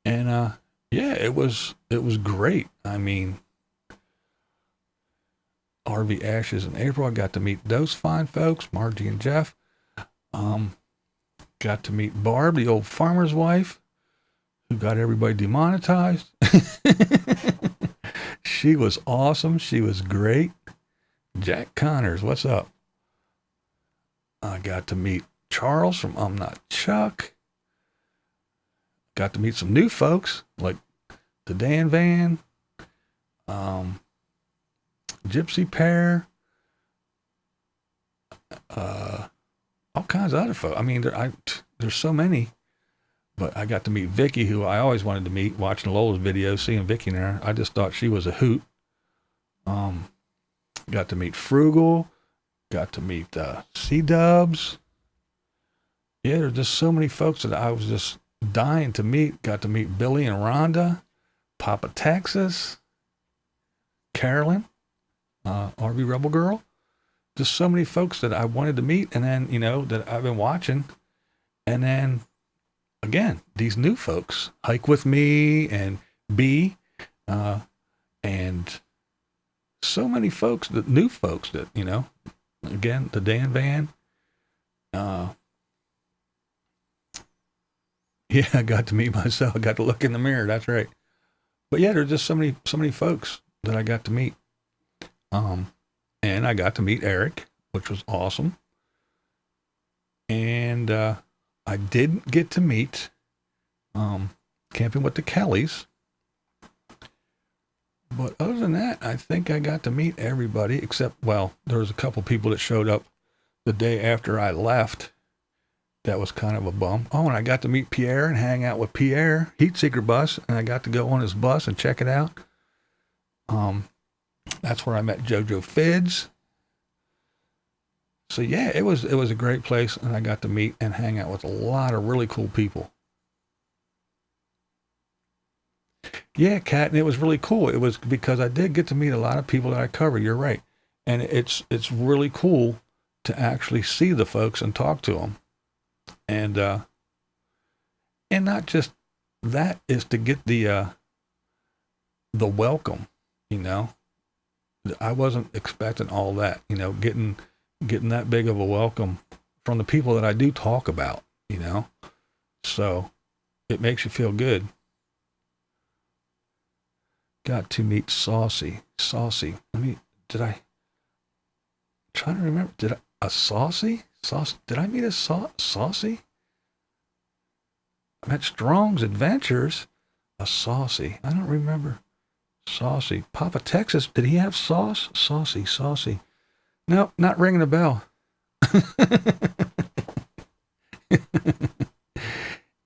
And, yeah, it was great. I mean, RV Ashes in April, I got to meet those fine folks, Margie and Jeff. Got to meet Barb, the old farmer's wife, who got everybody demonetized. She was awesome. She was great. Jack Connors, what's up? I got to meet Charles from I'm Not Chuck. Got to meet some new folks like the Dan Van, Gypsy Pear, all kinds of other folks. I mean, there's so many. But I got to meet Vicky, who I always wanted to meet, watching Lola's videos, seeing Vicky there. I just thought she was a hoot. Got to meet Frugal. Got to meet C-Dubs. Yeah, there's just so many folks that I was just dying to meet. Got to meet Billy and Rhonda, Papa Texas, Carolyn, RV Rebel Girl. Just so many folks that I wanted to meet, and then, that I've been watching. And then, again, these new folks, Hike With Me and B, and so many folks, new folks that, again, the Dan Van. Yeah, I got to meet myself. I got to look in the mirror. That's right. But yeah, there's just so many folks that I got to meet. And I got to meet Eric, which was awesome. And, I didn't get to meet Camping with the Kellys, But other than that, I think I got to meet everybody except, well, there was a couple people that showed up the day after I left. That was kind of a bum. Oh, and I got to meet Pierre and hang out with Pierre, Heat Seeker Bus, and I got to go on his bus and check it out. That's where I met JoJo Fids. So yeah, it was a great place, and I got to meet and hang out with a lot of really cool people. Yeah, Kat, and it was really cool. It was because I did get to meet a lot of people that I cover. You're right, and it's really cool to actually see the folks and talk to them, and not just that, is to get the welcome. You know, I wasn't expecting all that. You know, getting that big of a welcome from the people that I do talk about. You know, so it makes you feel good. Got to meet Saucy. Did I trying to remember, did I meet a Saucy? I met Strong's Adventures, a Saucy. I don't remember. Saucy. Papa Texas, did he have sauce? Saucy. No, not ringing a bell.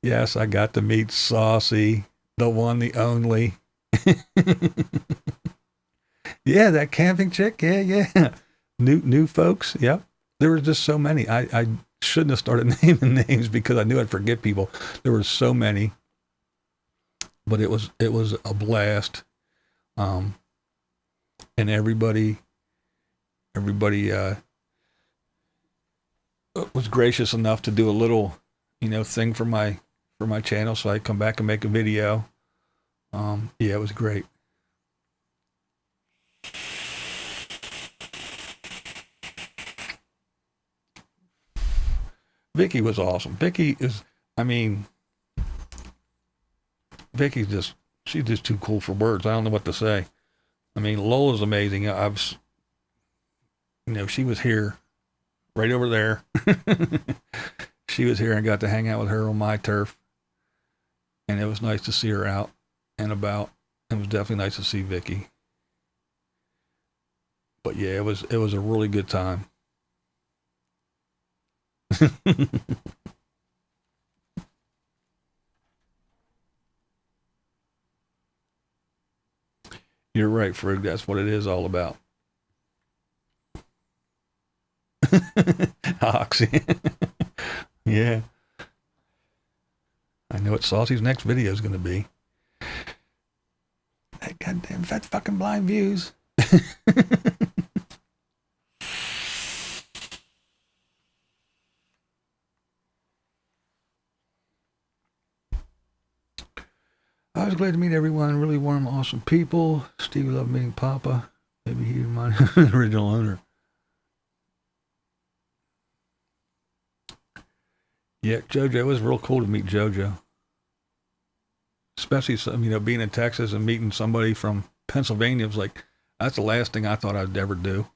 Yes, I got to meet Saucy, the one, the only. Yeah, that camping chick. Yeah. New folks. Yep. There were just so many. I shouldn't have started naming names because I knew I'd forget people. There were so many, but it was a blast. And everybody was gracious enough to do a little, thing for my channel, so I come back and make a video. Yeah, it was great. Vicky was awesome. Vicky's she's just too cool for words. I don't know what to say. I mean, Lola's amazing. She was here, right over there. She was here and got to hang out with her on my turf. And it was nice to see her out and about. It was definitely nice to see Vicky. But yeah, it was a really good time. You're right, Frigg. That's what it is all about. Oxy. Yeah. I know what Saucy's next video is going to be. That goddamn fat fucking BlindViews. I was glad to meet everyone. Really warm, awesome people. Stevie loved meeting Papa. Maybe he reminded me of the original owner. Yeah, JoJo. It was real cool to meet JoJo. Especially, being in Texas and meeting somebody from Pennsylvania. It was like, that's the last thing I thought I'd ever do.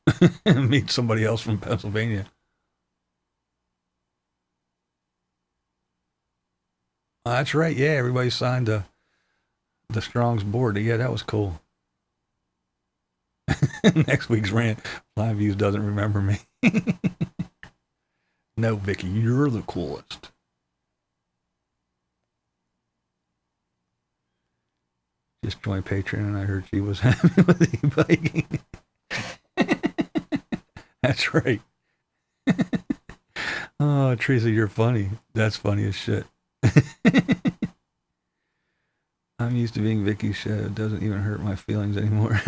Meet somebody else from Pennsylvania. That's right. Yeah, everybody signed the Strong's board. Yeah, that was cool. Next week's rant, BlindViews doesn't remember me. No, Vicky, you're the coolest. Just joined Patreon and I heard she was happy with e-biking. That's right. Oh, Teresa, you're funny. That's funny as shit. I'm used to being Vicky's show. It doesn't even hurt my feelings anymore.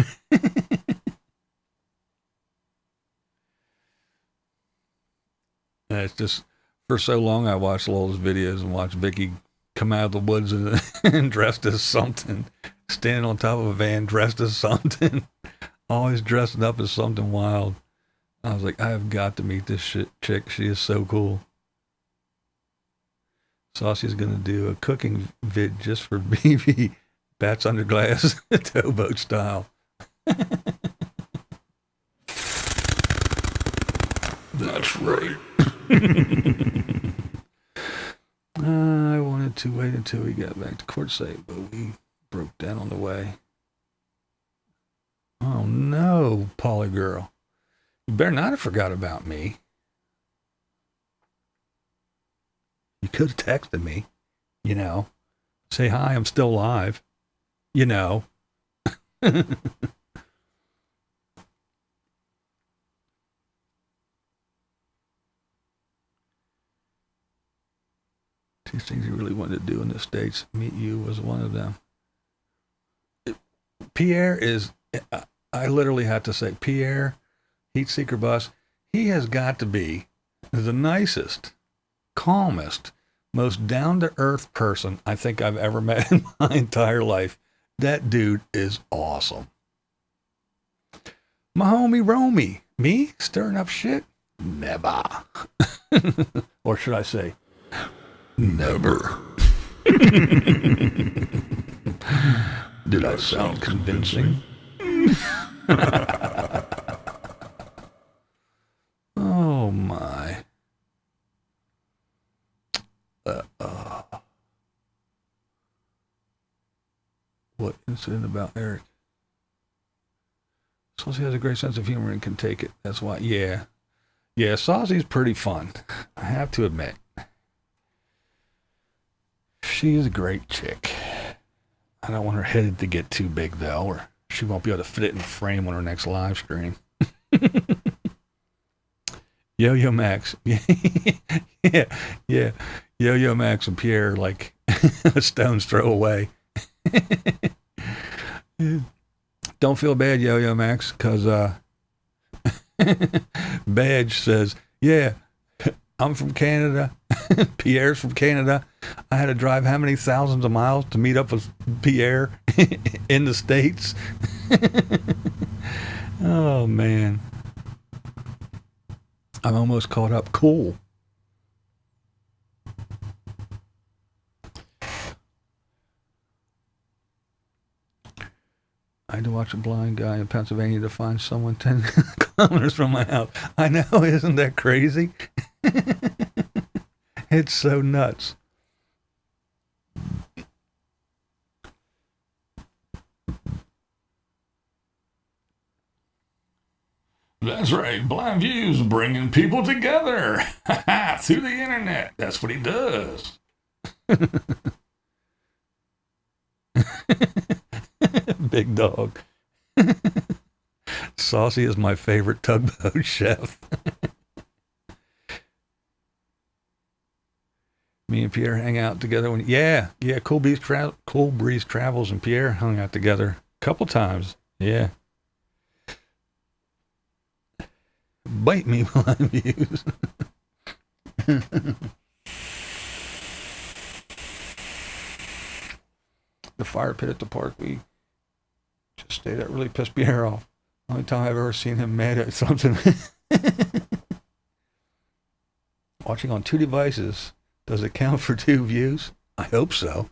It's just, for so long I watched Lola's videos and watched Vicky come out of the woods and dressed as something, standing on top of a van dressed as something, always dressing up as something wild. I was like, I have got to meet this chick. She is so cool. Saucy's going to do a cooking vid just for BB. Bats under glass, towboat style. That's right. I wanted to wait until we got back to courtside, but we broke down on the way. no, Polly girl. You better not have forgot about me. You could have texted me, Say hi, I'm still alive, Two things he really wanted to do in the States. Meet you was one of them. Pierre is, I literally had to say, Pierre, Heat Seeker Bus, he has got to be the nicest, calmest, most down-to-earth person I think I've ever met in my entire life. That dude is awesome. My homie Romy, me stirring up shit? Never. Or should I say, never. Did I sound convincing? Oh my. What incident about Eric? Saucy has a great sense of humor and can take it. That's why, yeah, Saucy's pretty fun, I have to admit. She's a great chick. I don't want her head to get too big, though, or she won't be able to fit it in the frame on her next live stream. Yo-Yo Max. Yeah. Yo-Yo Max and Pierre, like, a stone's throw away. Don't feel bad, Yo-Yo Max, because Badge says, yeah, I'm from Canada. Pierre's from Canada. I had to drive how many thousands of miles to meet up with Pierre in the States? Oh, man. I'm almost caught up. Cool. I had to watch a blind guy in Pennsylvania to find someone 10 kilometers from my house. I know, isn't that crazy? It's so nuts. That's right, BlindViews bringing people together through the internet. That's what he does. Big dog. Saucy is my favorite tugboat chef. Me and Pierre hang out together when Cool Breeze Travels and Pierre hung out together a couple times. Yeah. Bite me, BlindViews. The fire pit at the park, we just stayed at, really pissed Pierre off. Only time I've ever seen him mad at something. Watching on 2 devices, does it count for 2 views? I hope so.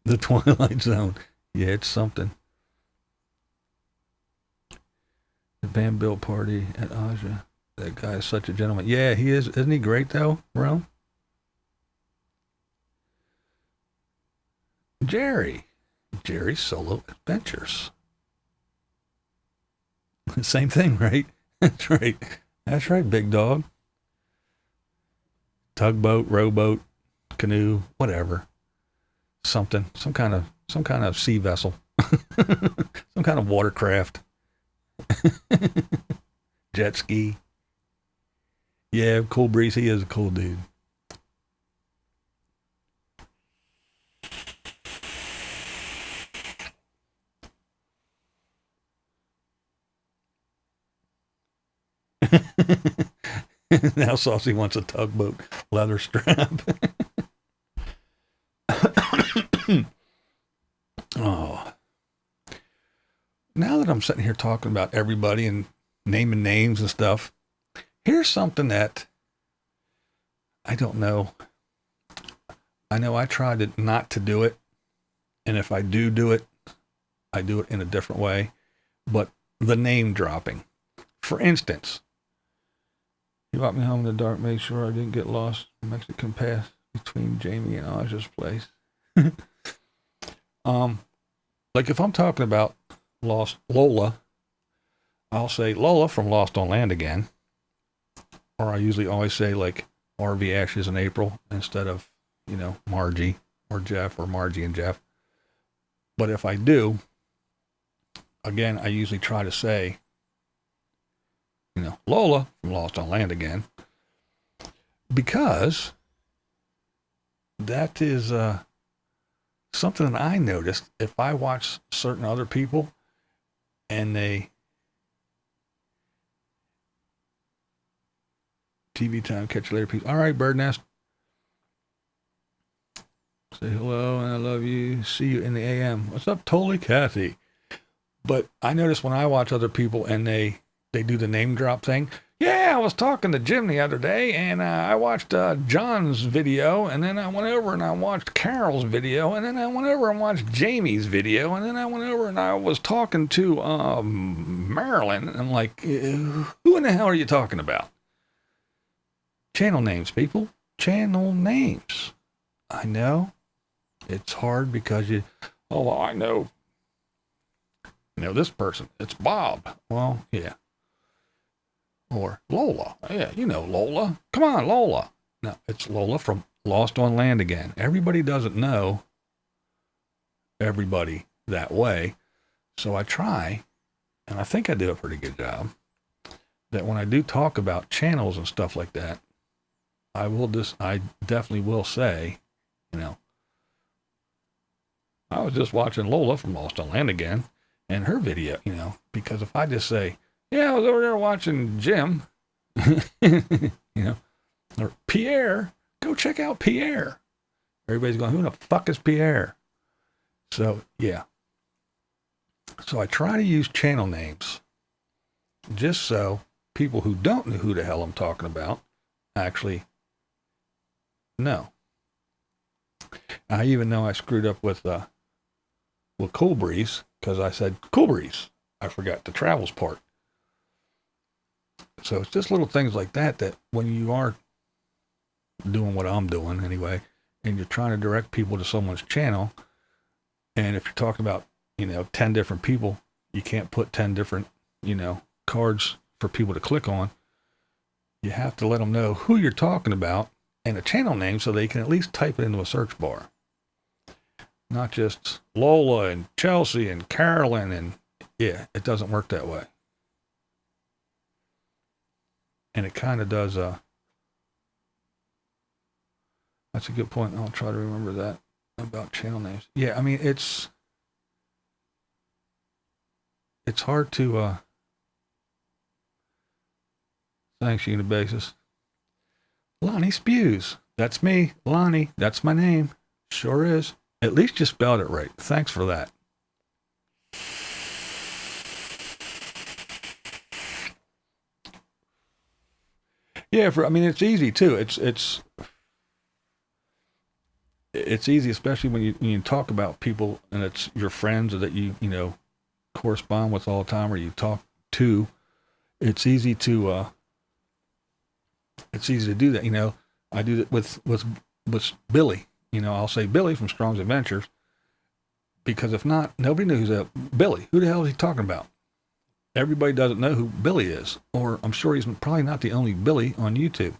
The Twilight Zone. Yeah, it's something. The Van Bill party at Aja. That guy is such a gentleman. Yeah, he is. Isn't he great, though, Rome? Jerry's Solo Adventures. Same thing, right? That's right. That's right, big dog. Tugboat, rowboat, canoe, whatever. Something. Some kind of sea vessel. Some kind of watercraft. Jet ski. Yeah, Cool Breeze, he is a cool dude. Now Saucy wants a tugboat leather strap. Oh. Now that I'm sitting here talking about everybody and naming names and stuff, here's something that I don't know. I know I tried not to do it, and if I do it, I do it in a different way. But the name dropping. For instance, he brought me home in the dark, made sure I didn't get lost in Mexican path between Jamie and Aja's place. Like if I'm talking about Lost Lola, I'll say Lola from Lost on Land Again. Or I usually always say like RV Ashes in April instead of, Margie or Jeff or Margie and Jeff. But if I do, again, I usually try to say, Lola from Lost on Land Again. Because that is something that I noticed. If I watch certain other people and they TV time, catch you later, peace. All right, Bird Nest. Say hello and I love you. See you in the AM. What's up, Totally Kathy? But I notice when I watch other people and they do the name drop thing. Yeah, I was talking to Jim the other day and I watched John's video and then I went over and I watched Carol's video and then I went over and watched Jamie's video and then I went over and I was talking to Marilyn. And I'm like, who in the hell are you talking about? Channel names, people. Channel names. I know. It's hard because I know this person. It's Bob. Well, yeah. Or Lola. Yeah, Lola. Come on, Lola. No, it's Lola from Lost on Land Again. Everybody doesn't know everybody that way. So I try, and I think I do a pretty good job, that when I do talk about channels and stuff like that, I definitely will say, I was just watching Lola from Lost on Land Again and her video, because if I just say, yeah, I was over there watching Jim, or Pierre, go check out Pierre. Everybody's going, who the fuck is Pierre? So, yeah. So I try to use channel names just so people who don't know who the hell I'm talking about actually know. I even know I screwed up with Cool Breeze because I said Cool Breeze. I forgot the travels part. So it's just little things like that when you are doing what I'm doing anyway, and you're trying to direct people to someone's channel, and if you're talking about, 10 different people, you can't put 10 different, cards for people to click on. You have to let them know who you're talking about and a channel name so they can at least type it into a search bar. Not just Lola and Chelsea and Carolyn and, yeah, it doesn't work that way. And it kind of does, that's a good point. I'll try to remember that about channel names. Yeah, I mean, it's hard to, thanks, Unabassist. Lonnie Spews. That's me, Lonnie. That's my name. Sure is. At least you spelled it right. Thanks for that. Yeah, it's easy too. It's easy, especially when you talk about people and it's your friends that you correspond with all the time or you talk to. It's easy to do that. I do that with Billy. I'll say Billy from Strong's Adventures because if not, nobody knows who's Billy. Who the hell is he talking about? Everybody doesn't know who Billy is, or I'm sure he's probably not the only Billy on YouTube.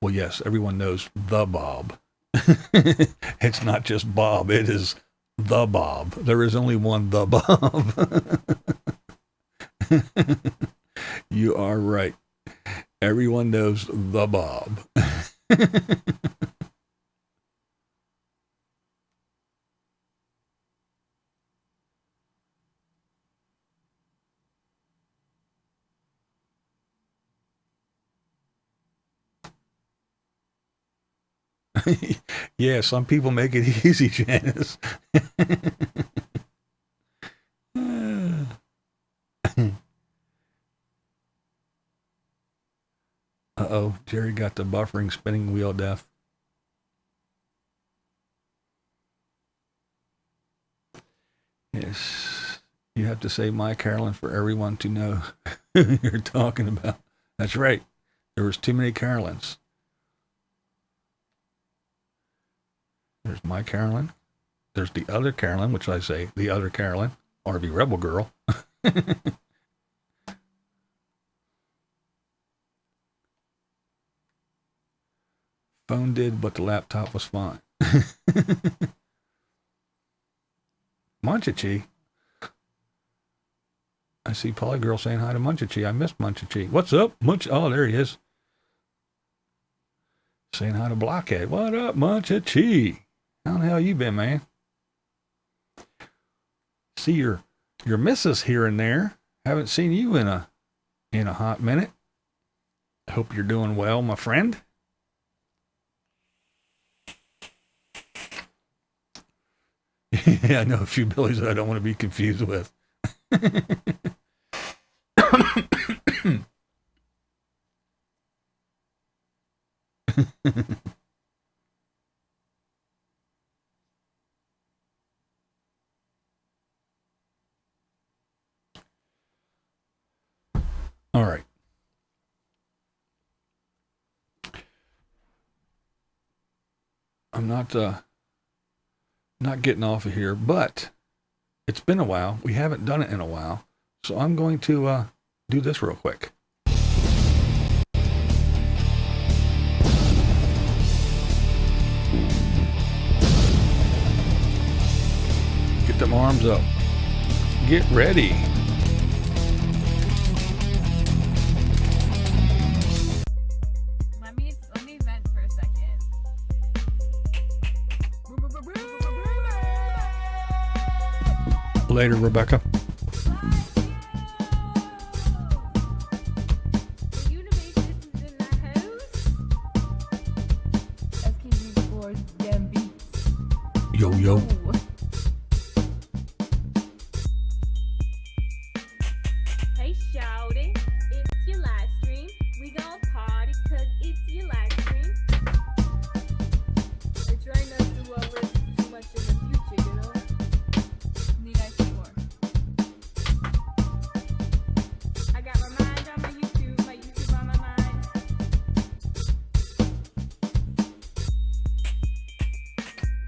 Well, yes, everyone knows the Bob. It's not just Bob, it is the Bob. There is only one the Bob. You are right. Everyone knows the Bob. Yeah, some people make it easy, Janice. Uh-oh, Jerry got the buffering spinning wheel death. Yes. You have to say My Carolyn for everyone to know who you're talking about. That's right. There was too many Carolyns. There's My Carolyn. There's the other Carolyn, which I say the other Carolyn, RV Rebel Girl. Phone did, but the laptop was fine. Munchichi. I see Polly Girl saying hi to Munchichi. I missed Munchichi. What's up, Munch? Oh, there he is. Saying hi to Blockhead. What up, Munchichi? How the hell you been, man? See your missus here and there. Haven't seen you in a hot minute. Hope you're doing well, my friend. Yeah, I know a few Billies that I don't want to be confused with. All right. I'm not getting off of here, but it's been a while. We haven't done it in a while. So I'm going to do this real quick. Get them arms up. Get ready. Let me vent for a second. Later, Rebecca. Unabassist is in the house. SKB4's damn beats. Yo, yo. Ooh. Hey, shawty, it's your live stream. We gon' party 'cause it's your live stream. I try not to risk too much in the future, you know? Need I say more? I got my mind on my YouTube on my mind.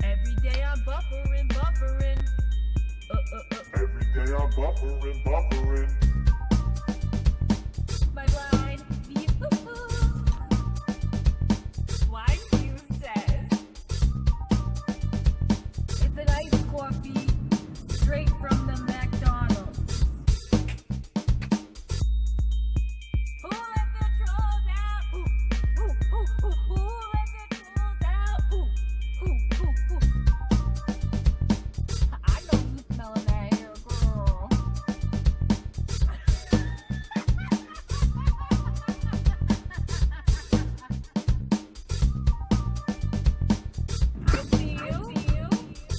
Every day I'm buffering. Every day I'm buffering. My blind views. BlindViews says it's an iced coffee straight from the McDonald's. Who let the trolls out? Who let the trolls out? Who? I know you smelling that hair, girl. I see you.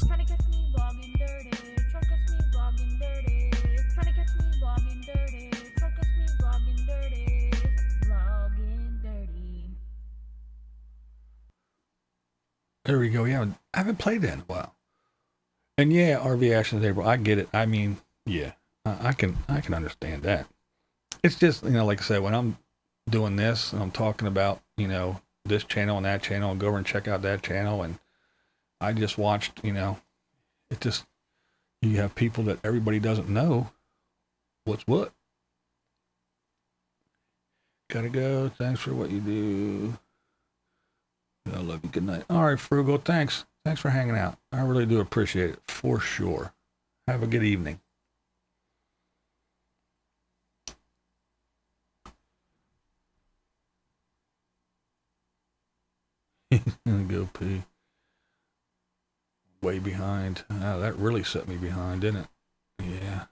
Trying to catch me vlogging dirty. Try to catch me vlogging dirty. Trying to catch me vlogging dirty. Try to catch me vlogging dirty. Vlogging dirty. There we go. Yeah, I haven't played that in a while. And yeah, RV Actions April, I get it. I mean, yeah, I can understand that. It's just, like I said, when I'm doing this and I'm talking about, this channel and that channel, and go over and check out that channel, and I just watched, it just, you have people that everybody doesn't know what's what. Gotta go. Thanks for what you do. I love you. Good night. All right, Frugal. Thanks. Thanks for hanging out. I really do appreciate it, for sure. Have a good evening. He's gonna go pee. Way behind. Oh, that really set me behind, didn't it? Yeah.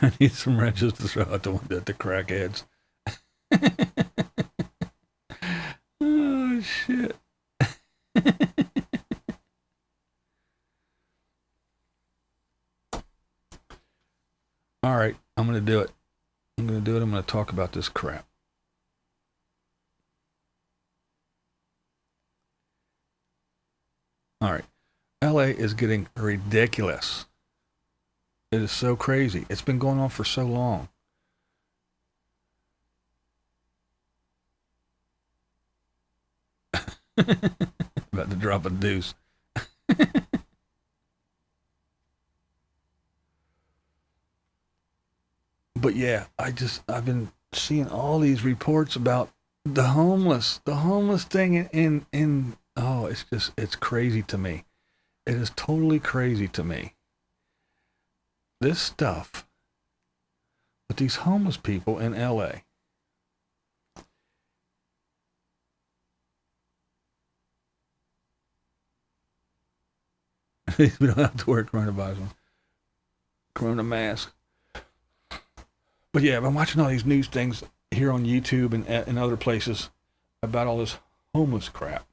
I need some wrenches to throw out the crackheads. Oh, shit. All right, I'm going to do it. I'm going to talk about this crap. All right. LA is getting ridiculous. It is so crazy. It's been going on for so long. About to drop a deuce. But yeah, I've been seeing all these reports about the homeless thing in oh, it's crazy to me. It is totally crazy to me. This stuff with these homeless people in LA. We don't have to wear coronavirus, corona mask. But yeah, I've been watching all these news things here on YouTube and other places about all this homeless crap.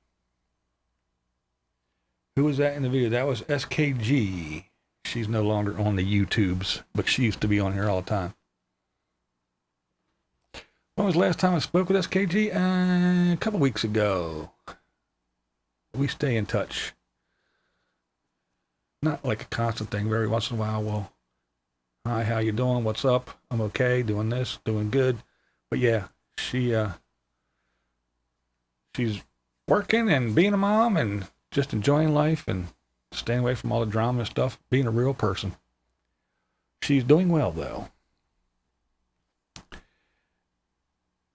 Who was that in the video? That was SKG. She's no longer on the YouTubes, but she used to be on here all the time. When was the last time I spoke with SKG? A couple weeks ago. We stay in touch. Not like a constant thing. Every once in a while, well, hi, how you doing? What's up? I'm okay, doing this, doing good. But yeah, she's working and being a mom and just enjoying life and staying away from all the drama and stuff, being a real person. She's doing well, though.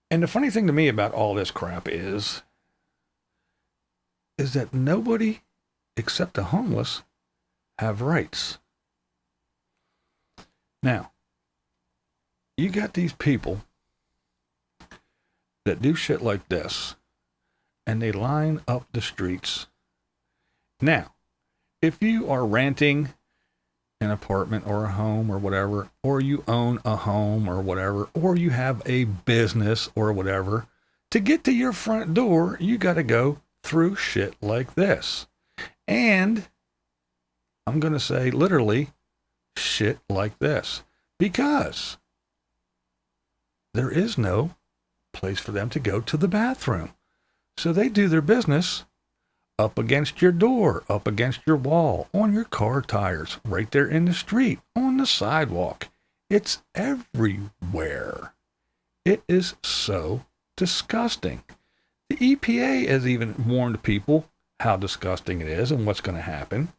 And the funny thing to me about all this crap is that nobody except the homeless have rights. Now, you got these people that do shit like this, and they line up the streets. Now, if you are renting an apartment or a home or whatever, or you own a home or whatever, or you have a business or whatever, to get to your front door, you got to go through shit like this. And I'm going to say literally shit like this, because there is no place for them to go to the bathroom. So they do their business up against your door, up against your wall, on your car tires, right there in the street, on the sidewalk. It's everywhere. It is so disgusting. The EPA has even warned people how disgusting it is and what's going to happen.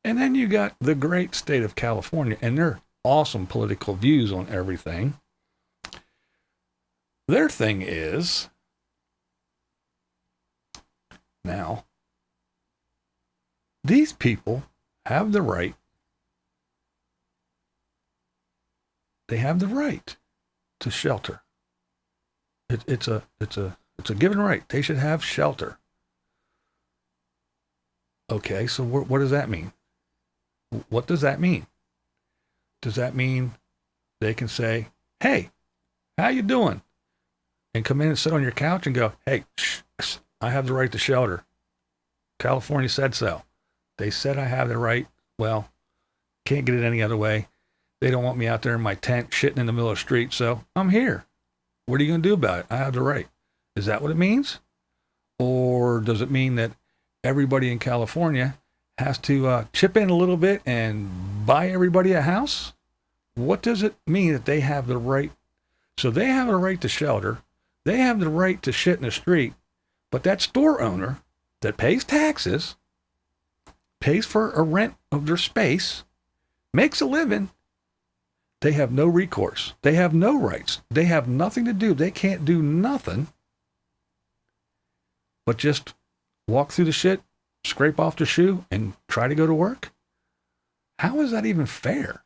And then you got the great state of California and their awesome political views on everything. Their thing is, now, these people have the right. They have the right to shelter. It's a given right. They should have shelter. Okay, so what does that mean? What does that mean? Does that mean they can say, "Hey, how you doing?" and come in and sit on your couch and go, "Hey, I have the right to shelter. California said so. They said I have the right. Well, can't get it any other way. They don't want me out there in my tent shitting in the middle of the street, so I'm here. What are you going to do about it? I have the right." Is that what it means? Or does it mean that everybody in California has to chip in a little bit and buy everybody a house? What does it mean that they have the right? So they have the right to shelter. They have the right to shit in the street. But that store owner that pays taxes, pays for a rent of their space, makes a living, they have no recourse. They have no rights. They have nothing to do. They can't do nothing but just walk through the shit, scrape off the shoe, and try to go to work? How is that even fair?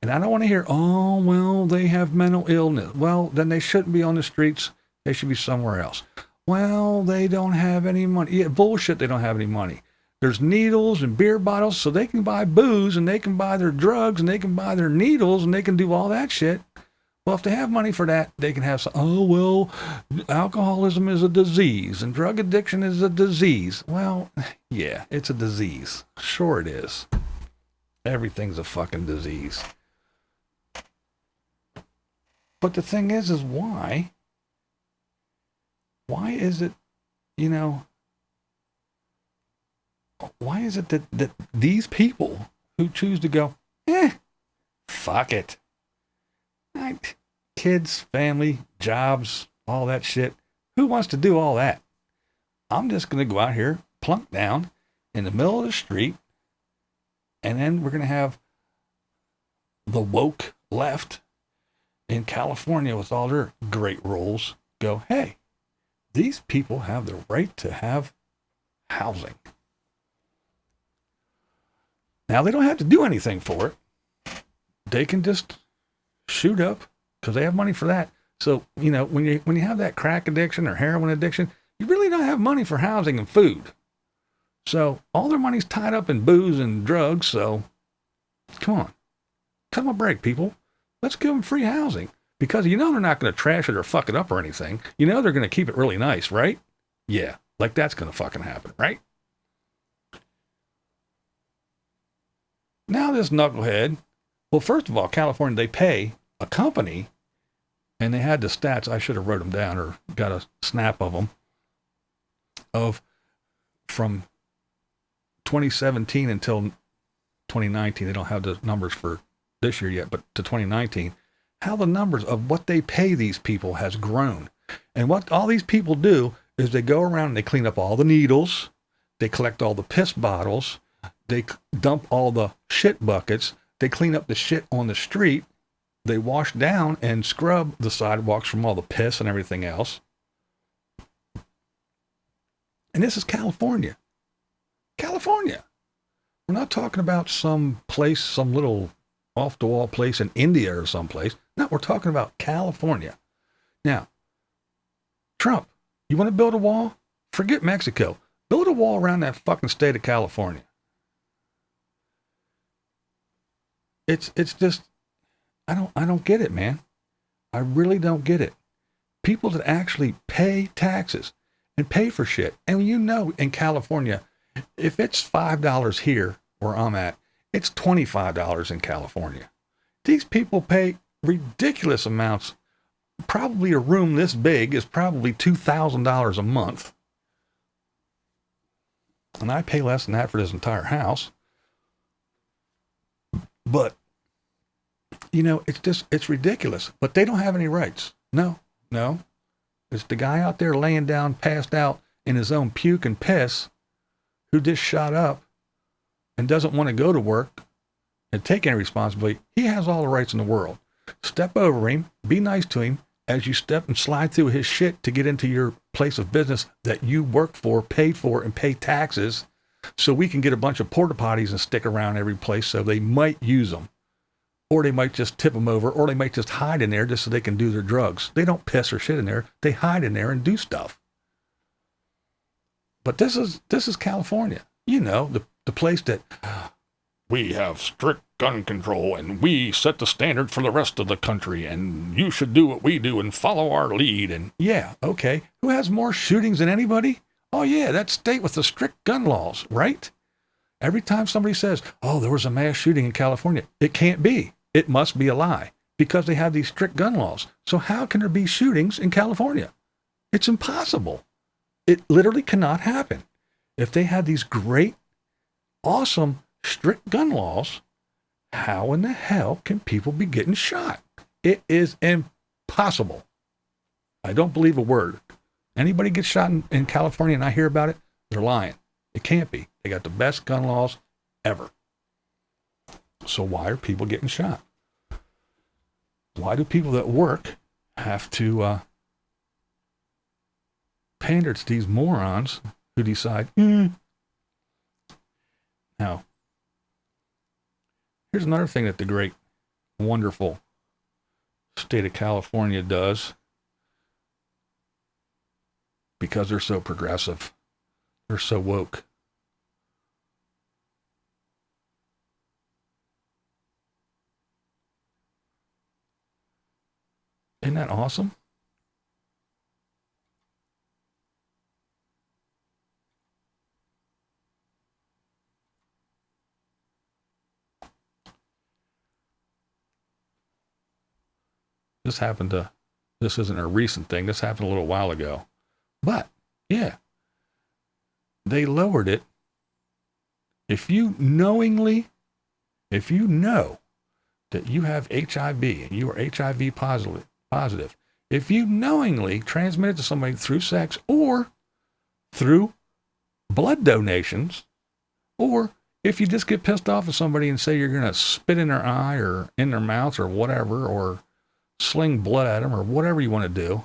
And I don't want to hear, "Oh, well, they have mental illness." Well, then they shouldn't be on the streets. They should be somewhere else. Well, they don't have any money. Yeah, bullshit, they don't have any money. There's needles and beer bottles, so they can buy booze, and they can buy their drugs, and they can buy their needles, and they can do all that shit. Well, if they have money for that, they can have some, "Oh, well, alcoholism is a disease, and drug addiction is a disease." Well, yeah, it's a disease. Sure it is. Everything's a fucking disease. But the thing is why? Why is it, why is it that these people who choose to go, fuck it. Kids, family, jobs, all that shit. Who wants to do all that? I'm just going to go out here, plunk down in the middle of the street, and then we're going to have the woke left in California with all their great rules go, hey, these people have the right to have housing. Now, they don't have to do anything for it. They can just shoot up because they have money for that. So, when you have that crack addiction or heroin addiction, you really don't have money for housing and food. So all their money's tied up in booze and drugs. So come on, cut 'em a break, people. Let's give them free housing because they're not going to trash it or fuck it up or anything. They're going to keep it really nice, right? Yeah, like that's going to fucking happen, right? Now this knucklehead, well, first of all, California, they pay a company, and they had the stats. I should have wrote them down or got a snap of them, from 2017 until 2019. They don't have the numbers for this year yet, but to 2019, how the numbers of what they pay these people has grown. And what all these people do is they go around and they clean up all the needles, they collect all the piss bottles, they dump all the shit buckets, they clean up the shit on the street, they wash down and scrub the sidewalks from all the piss and everything else. And this is California. California. We're not talking about some place, some little off-the-wall place in India or someplace. No, we're talking about California. Now, Trump, you want to build a wall? Forget Mexico. Build a wall around that fucking state of California. It's just, I don't get it, man. I really don't get it. People that actually pay taxes and pay for shit. And in California, if it's $5 here where I'm at, it's $25 in California. These people pay ridiculous amounts. Probably a room this big is probably $2,000 a month. And I pay less than that for this entire house. But, it's ridiculous. But they don't have any rights. No. It's the guy out there laying down, passed out in his own puke and piss, who just shot up and doesn't want to go to work and take any responsibility. He has all the rights in the world. Step over him, be nice to him as you step and slide through his shit to get into your place of business that you work for, paid for, and pay taxes, so we can get a bunch of porta potties and stick around every place so they might use them. Or they might just tip them over, or they might just hide in there just so they can do their drugs. They don't piss or shit in there. They hide in there and do stuff. But this is California. The place that We have strict gun control and we set the standard for the rest of the country and you should do what we do and follow our lead. And yeah, okay. Who has more shootings than anybody? Oh yeah, that state with the strict gun laws, right? Every time somebody says, oh, there was a mass shooting in California, it can't be. It must be a lie because they have these strict gun laws. So how can there be shootings in California? It's impossible. It literally cannot happen. If they had these great, awesome, strict gun laws, how in the hell can people be getting shot? It is impossible. I don't believe a word. Anybody gets shot in California and I hear about it, they're lying. It can't be. They got the best gun laws ever. So why are people getting shot? Why do people that work have to pander to these morons who decide, Now, here's another thing that the great, wonderful state of California does, because they're so progressive. They're so woke. Isn't that awesome? This isn't a recent thing. This happened a little while ago. But, yeah, they lowered it. If you know that you have HIV and you are HIV positive, if you knowingly transmit it to somebody through sex or through blood donations, or if you just get pissed off at somebody and say you're going to spit in their eye or in their mouth or whatever, or sling blood at them or whatever you want to do,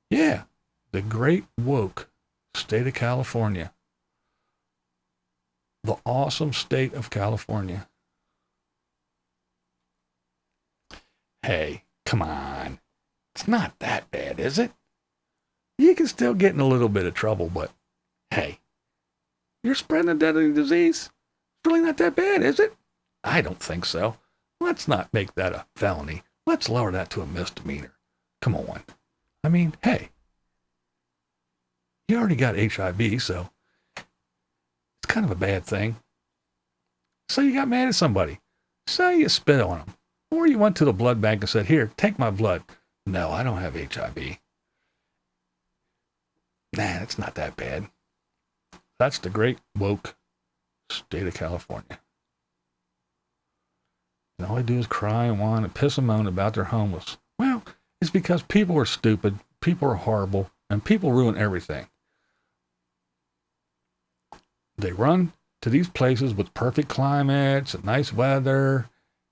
yeah, the great woke state of California, the awesome state of California. Hey, come on. It's not that bad, is it? You can still get in a little bit of trouble, but hey, you're spreading a deadly disease. It's really not that bad, is it? I don't think so. Let's not make that a felony. Let's lower that to a misdemeanor. Come on. I mean, hey, you already got HIV, so it's kind of a bad thing. So you got mad at somebody. So you spit on them. Or you went to the blood bank and said, here, take my blood. No, I don't have HIV. Nah, it's not that bad. That's the great woke state of California. And all they do is cry and whine and piss and moan about their homeless. Well, it's because people are stupid, people are horrible, and people ruin everything. They run to these places with perfect climates and nice weather,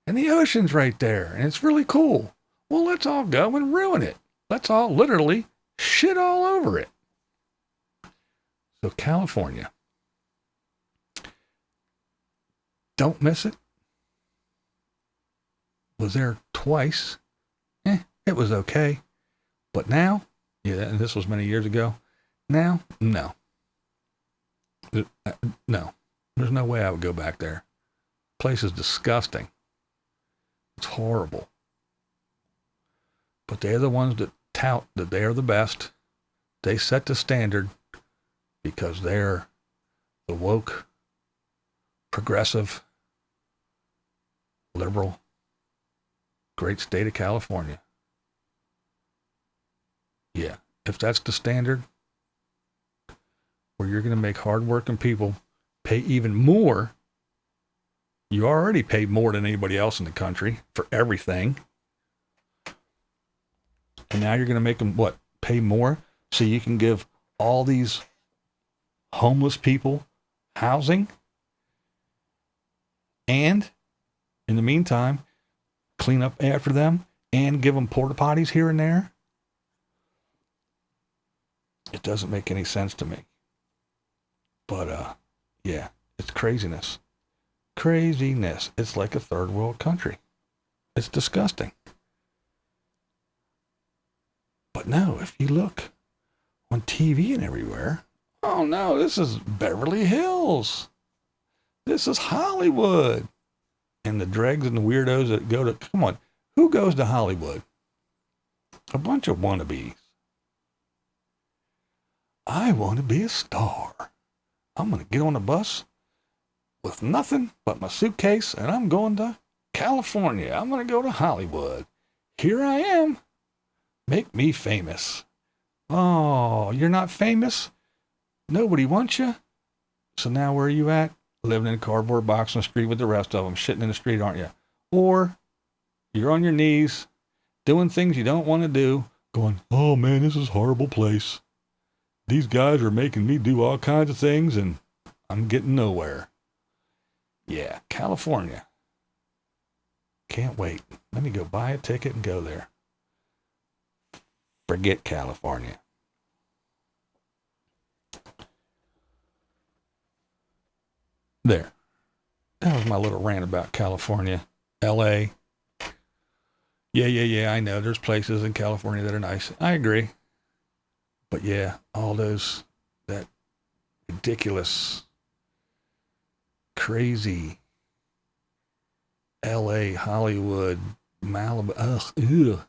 and the ocean's right there, and it's really cool. Well, let's all go and ruin it. Let's all literally shit all over it. So California, don't miss it. Was there twice. It was okay. But now, yeah, and this was many years ago. Now, no. No. There's no way I would go back there. Place is disgusting. It's horrible. But they're the ones that tout that they are the best. They set the standard because they're the woke, progressive, liberal, great state of California. Yeah, if that's the standard, where you're going to make hardworking people pay even more, you already pay more than anybody else in the country for everything. And now you're going to make them, pay more so you can give all these homeless people housing, and in the meantime, clean up after them and give them porta potties here and there. It doesn't make any sense to me. But, yeah, it's craziness. Craziness. It's like a third world country. It's disgusting. But no, if you look on TV and everywhere, oh no, this is Beverly Hills. This is Hollywood. And the dregs and the weirdos that go to, come on, who goes to Hollywood? A bunch of wannabes. I want to be a star. I'm going to get on a bus with nothing but my suitcase, and I'm going to California. I'm going to go to Hollywood. Here I am. Make me famous. Oh, you're not famous? Nobody wants you? So now where are you at? Living in a cardboard box on the street with the rest of them, shitting in the street, aren't you? Or you're on your knees, doing things you don't want to do, going, oh man, this is a horrible place. These guys are making me do all kinds of things, and I'm getting nowhere. Yeah, California. Can't wait. Let me go buy a ticket and go there. Forget California. There. That was my little rant about California. LA. Yeah, I know. There's places in California that are nice. I agree. But yeah, all those, that ridiculous, crazy LA, Hollywood, Malibu, ugh.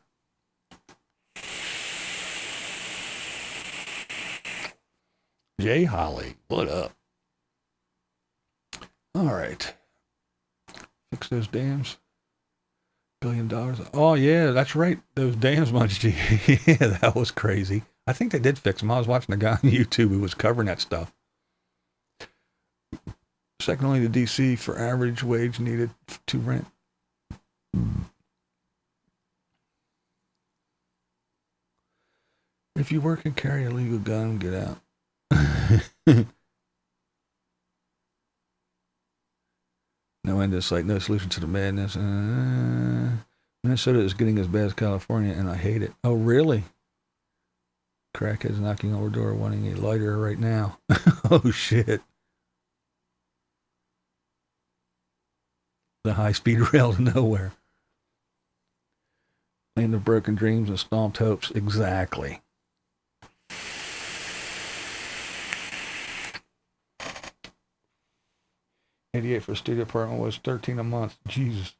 Jay Holly, what up? All right. Fix those dams. $1 billion. Oh, yeah, that's right. Those dams, Munchie. Yeah, that was crazy. I think they did fix them. I was watching a guy on YouTube who was covering that stuff. Second only to DC for average wage needed to rent. If you work and carry a legal gun, get out. No end in sight, no solution to the madness. Minnesota is getting as bad as California, and I hate it. Oh, really? Crackheads knocking on our door wanting a lighter right now. Oh, shit. The high-speed rail to nowhere. Land of broken dreams and stomped hopes. Exactly. $88 for a studio apartment was $13 a month. Jesus.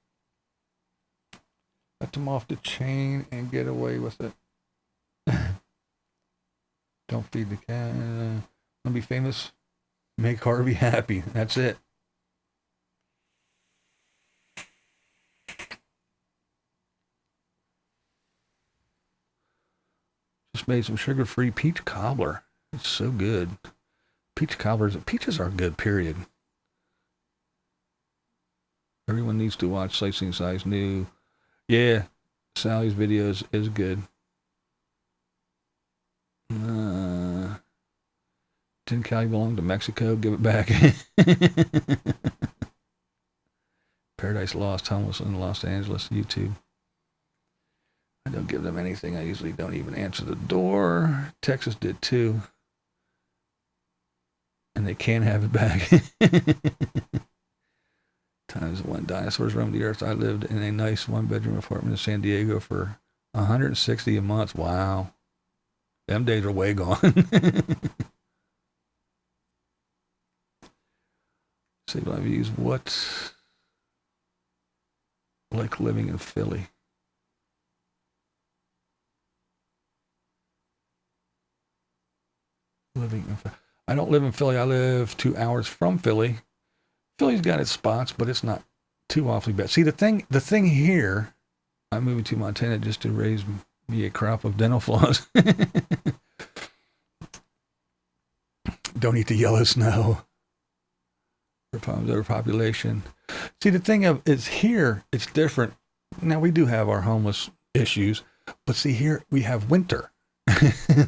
Let them off the chain and get away with it. Don't feed the cat. Want to be famous? Make Harvey happy. That's it. Just made some sugar-free peach cobbler. It's so good. Peaches are good, period. Everyone needs to watch Sightseeing Size New. Yeah, Sally's videos is good. Didn't Cali belong to Mexico? Give it back. Paradise Lost, homeless in Los Angeles, YouTube. I don't give them anything. I usually don't even answer the door. Texas did too. And they can't have it back. Times when dinosaurs roamed the earth, I lived in a nice one-bedroom apartment in San Diego for $160 a month. Wow. Them days are way gone. See BlindViews. What's like living in Philly? I don't live in Philly. I live 2 hours from Philly. Philly's got its spots, but it's not too awfully bad. See, the thing here, I'm moving to Montana just to raise me a crop of dental floss. Don't eat the yellow snow. Problems overpopulation. See, the thing is here, it's different. Now, we do have our homeless issues, but see, here we have winter.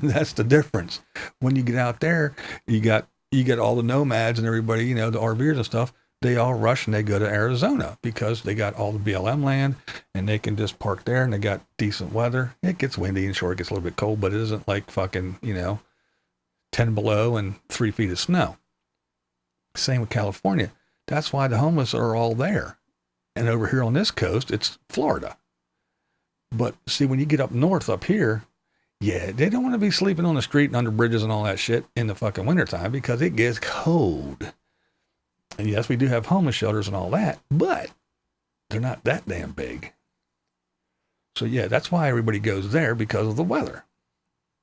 That's the difference. When you get out there, you get all the nomads and everybody, you know, the RVers and stuff. They all rush and they go to Arizona because they got all the BLM land and they can just park there and they got decent weather. It gets windy and sure, it gets a little bit cold, but it isn't like fucking, 10 below and 3 feet of snow. Same with California. That's why the homeless are all there. And over here on this coast, it's Florida. But see, when you get up north up here, yeah, they don't want to be sleeping on the street and under bridges and all that shit in the fucking wintertime because it gets cold. And yes, we do have homeless shelters and all that, but they're not that damn big. So yeah, that's why everybody goes there, because of the weather.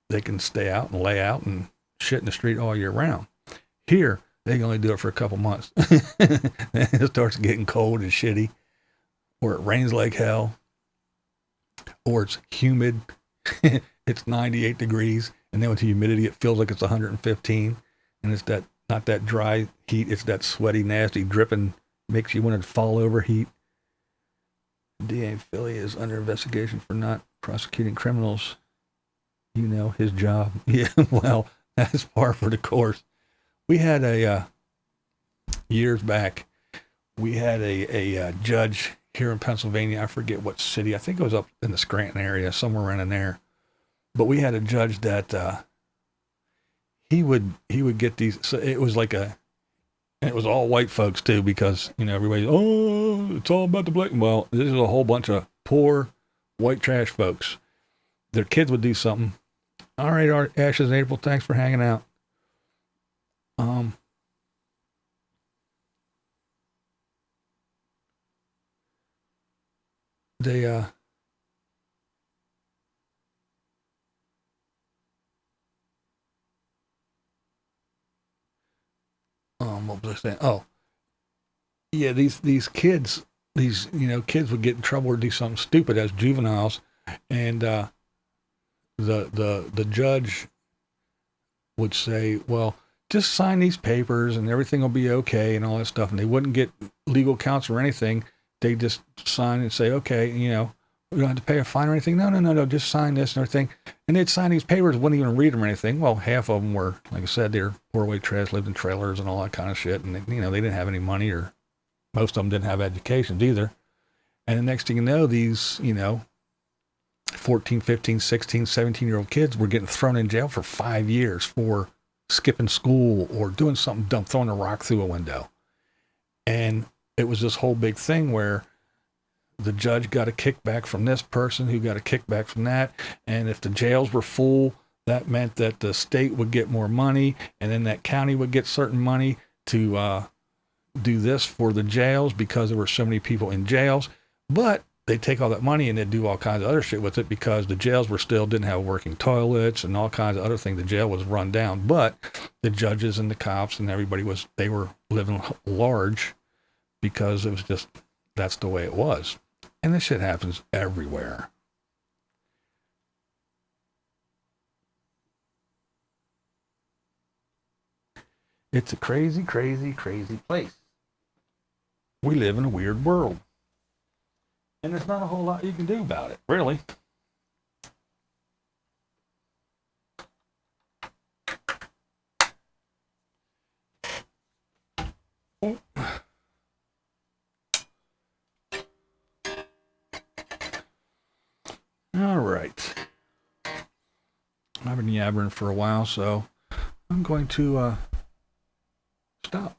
They can stay out and lay out and shit in the street all year round. Here, they can only do it for a couple months. It starts getting cold and shitty, or it rains like hell, or it's humid. It's 98 degrees, and then with the humidity, it feels like it's 115, and it's that, not that dry heat, it's that sweaty, nasty, dripping, makes you want to fall over heat. DA Philly is under investigation for not prosecuting criminals. You know, his job. Yeah, well, that's par for the course. We had years back, we had a judge here in Pennsylvania. I forget what city. I think it was up in the Scranton area, somewhere around in there. But we had a judge that he would get these. So it was like and it was all white folks too, because everybody, it's all about the black. Well, this is a whole bunch of poor white trash folks. Their kids would do something. All right, Ashes and April, thanks for hanging out. They what was I saying? Oh, yeah, these kids these, kids would get in trouble or do something stupid as juveniles, and the judge would say, well, just sign these papers and everything will be okay and all that stuff. And they wouldn't get legal counsel or anything. They just sign and say, okay, we don't have to pay a fine or anything. No, just sign this and everything. And they'd sign these papers, wouldn't even read them or anything. Well, half of them were, like I said, they're poor-way trash, lived in trailers and all that kind of shit. And, they didn't have any money, or most of them didn't have educations either. And the next thing you know, these, 14, 15, 16, 17-year-old kids were getting thrown in jail for 5 years for skipping school or doing something dumb, throwing a rock through a window. And it was this whole big thing where the judge got a kickback from this person who got a kickback from that. And if the jails were full, that meant that the state would get more money, and then that county would get certain money to do this for the jails because there were so many people in jails. But they take all that money and they do all kinds of other shit with it because the jails didn't have working toilets and all kinds of other things. The jail was run down, but the judges and the cops and everybody they were living large because it was just, that's the way it was. And this shit happens everywhere. It's a crazy, crazy, crazy place. We live in a weird world. And there's not a whole lot you can do about it, really. All right. I've been yabbering for a while, so I'm going to stop.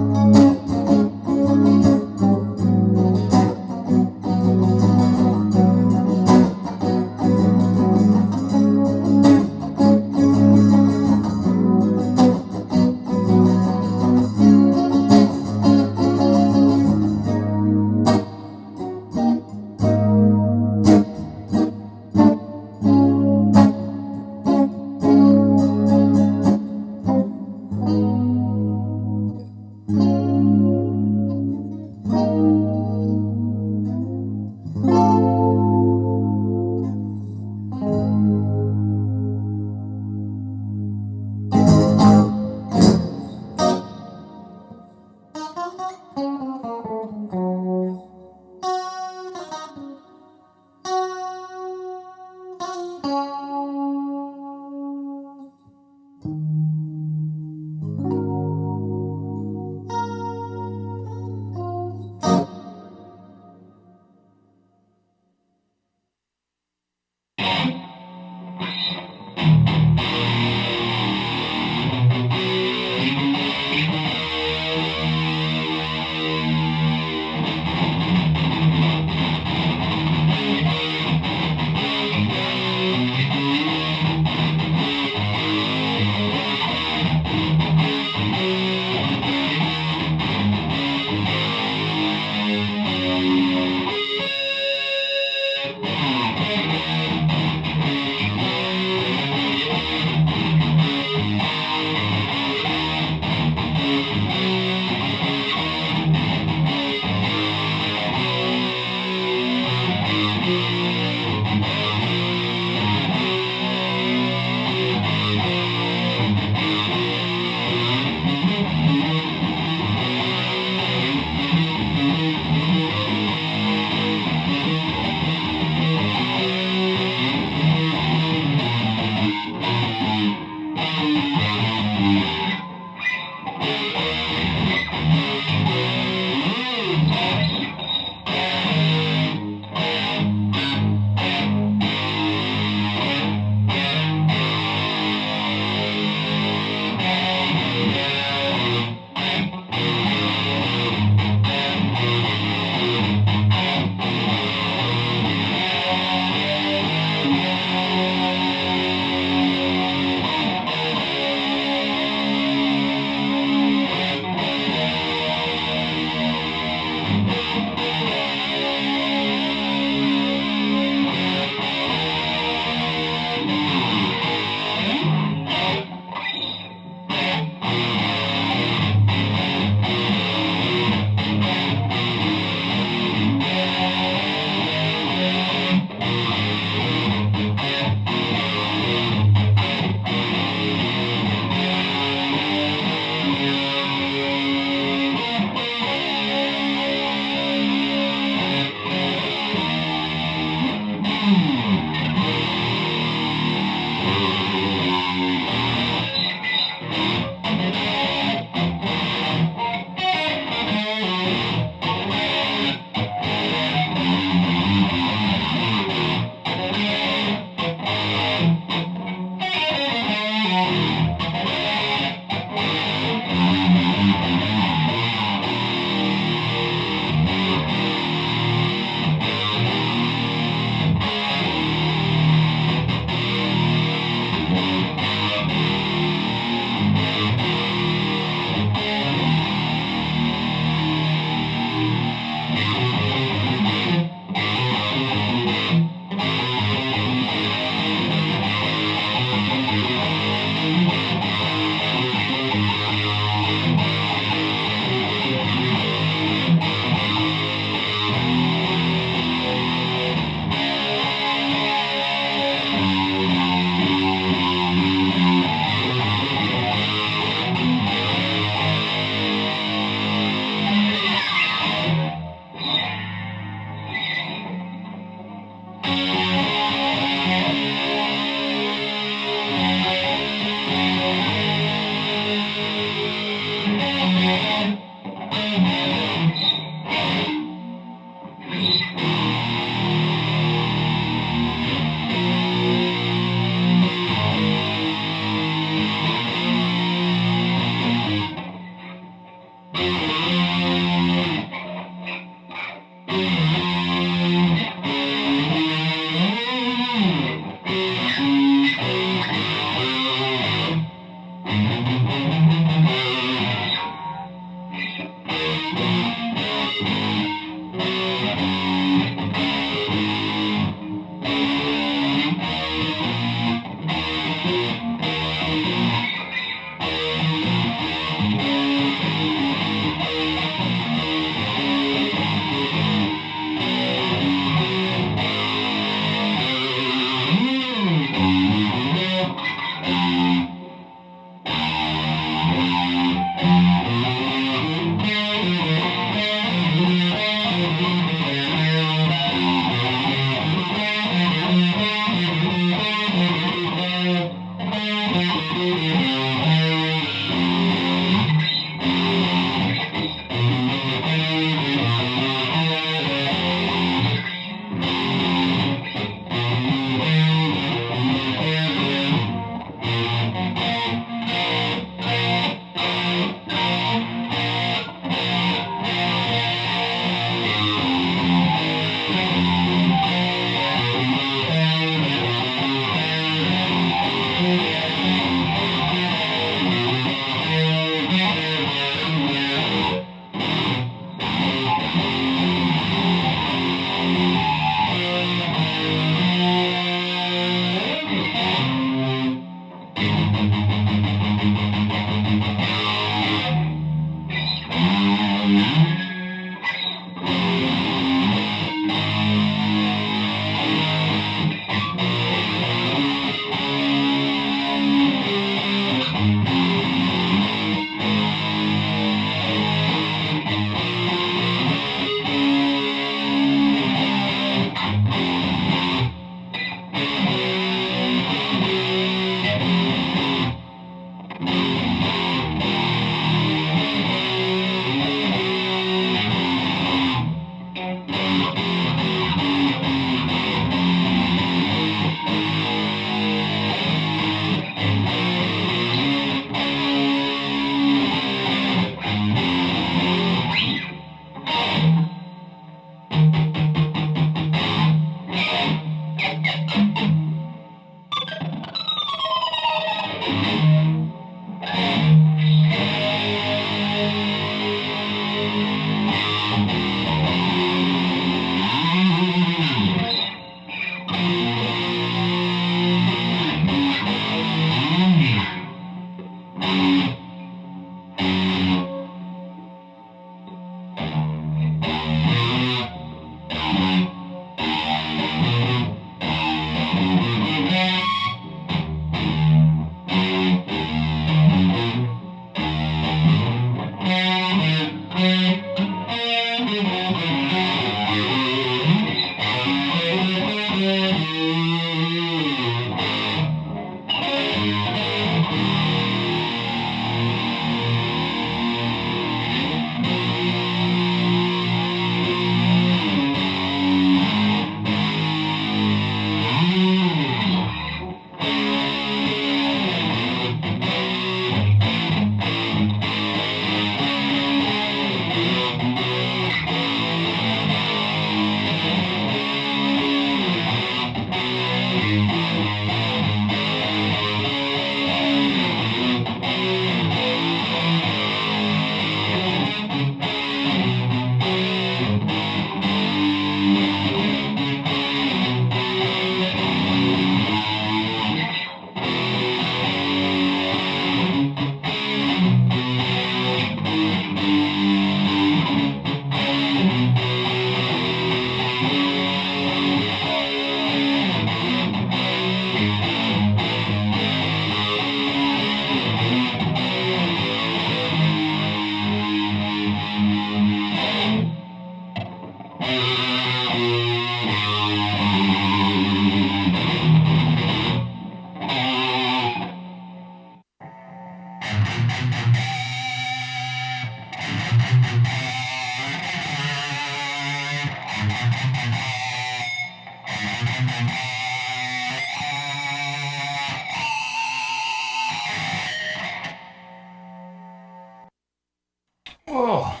Oh.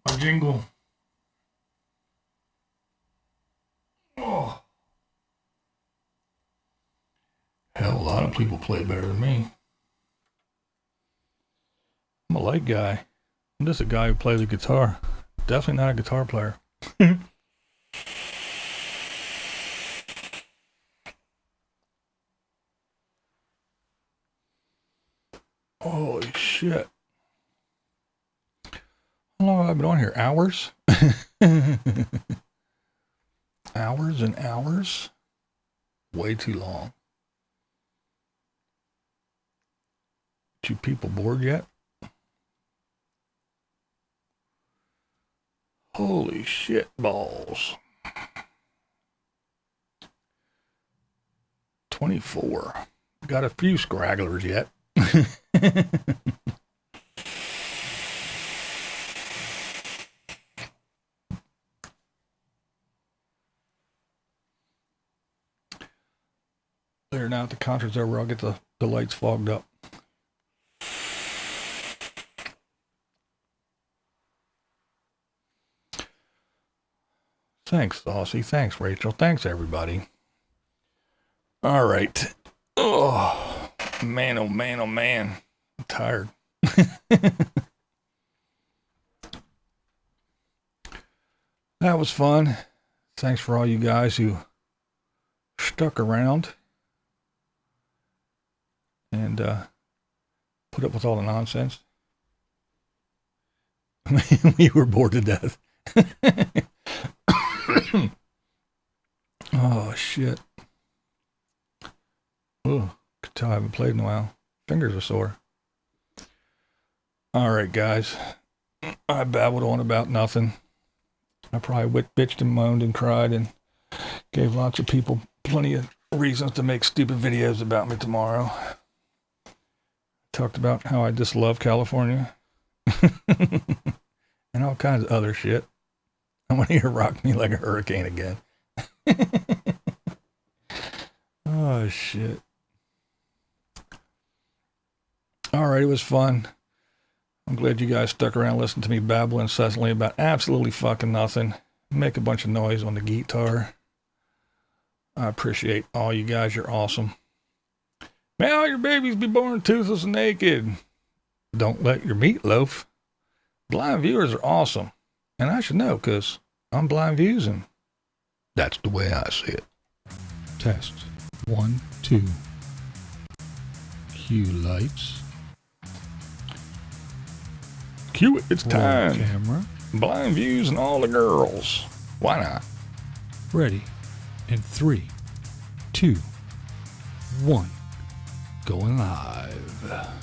A jingle. Oh. Hell, a lot of people play better than me. I'm a light guy. I'm just a guy who plays the guitar. Definitely not a guitar player. Holy shit. How long have I been on here? Hours? Hours and hours? Way too long. You people bored yet? Holy shit balls. 24. Got a few scragglers yet. Later now, the concert's over, I'll get the lights fogged up. Thanks, Saucy. Thanks, Rachel. Thanks, everybody. All right. Oh, man, oh, man, oh, man. I'm tired. That was fun. Thanks for all you guys who stuck around and put up with all the nonsense. We were bored to death. Oh, shit. Oh, could tell I haven't played in a while. Fingers are sore. All right, guys. I babbled on about nothing. I probably bitched and moaned and cried and gave lots of people plenty of reasons to make stupid videos about me tomorrow. Talked about how I just love California. And all kinds of other shit. I want to hear Rock Me Like a Hurricane again. Oh, shit. All right, it was fun. I'm glad you guys stuck around listening to me babble incessantly about absolutely fucking nothing. Make a bunch of noise on the guitar. I appreciate all you guys. You're awesome. May all your babies be born toothless and naked. Don't let your meatloaf. Blind viewers are awesome. And I should know because I'm BlindViews and that's the way I see it. Test. 1, 2. Cue lights. Cue it. It's Roll time. camera. BlindViews and all the girls. Why not? Ready. In 3, 2, 1. Going live.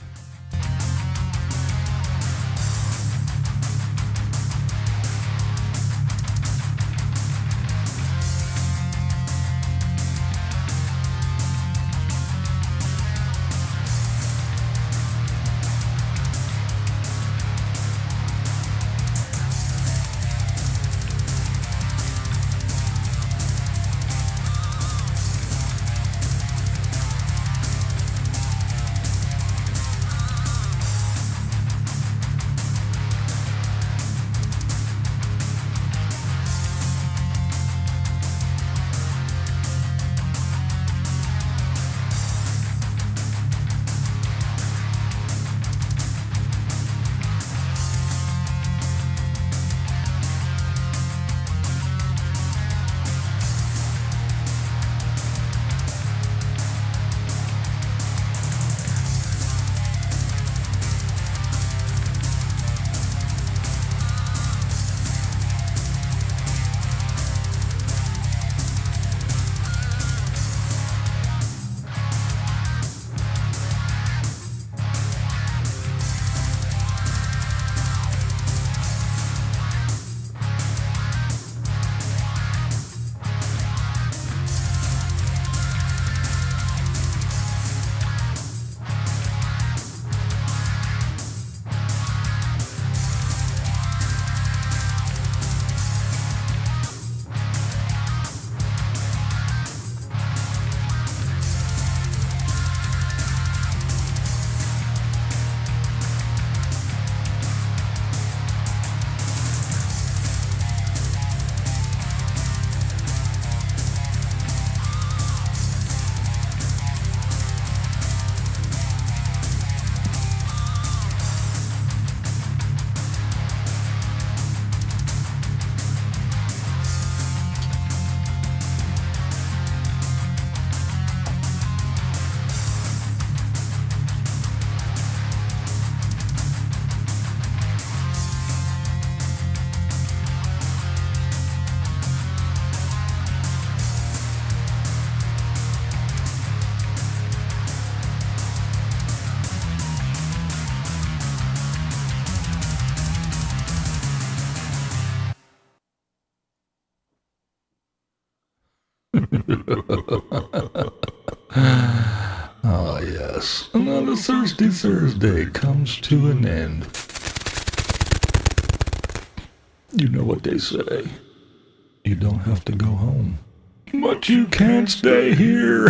Ah, yes. Another Thirsty Thursday comes to an end. You know what they say. You don't have to go home. But you can't stay here.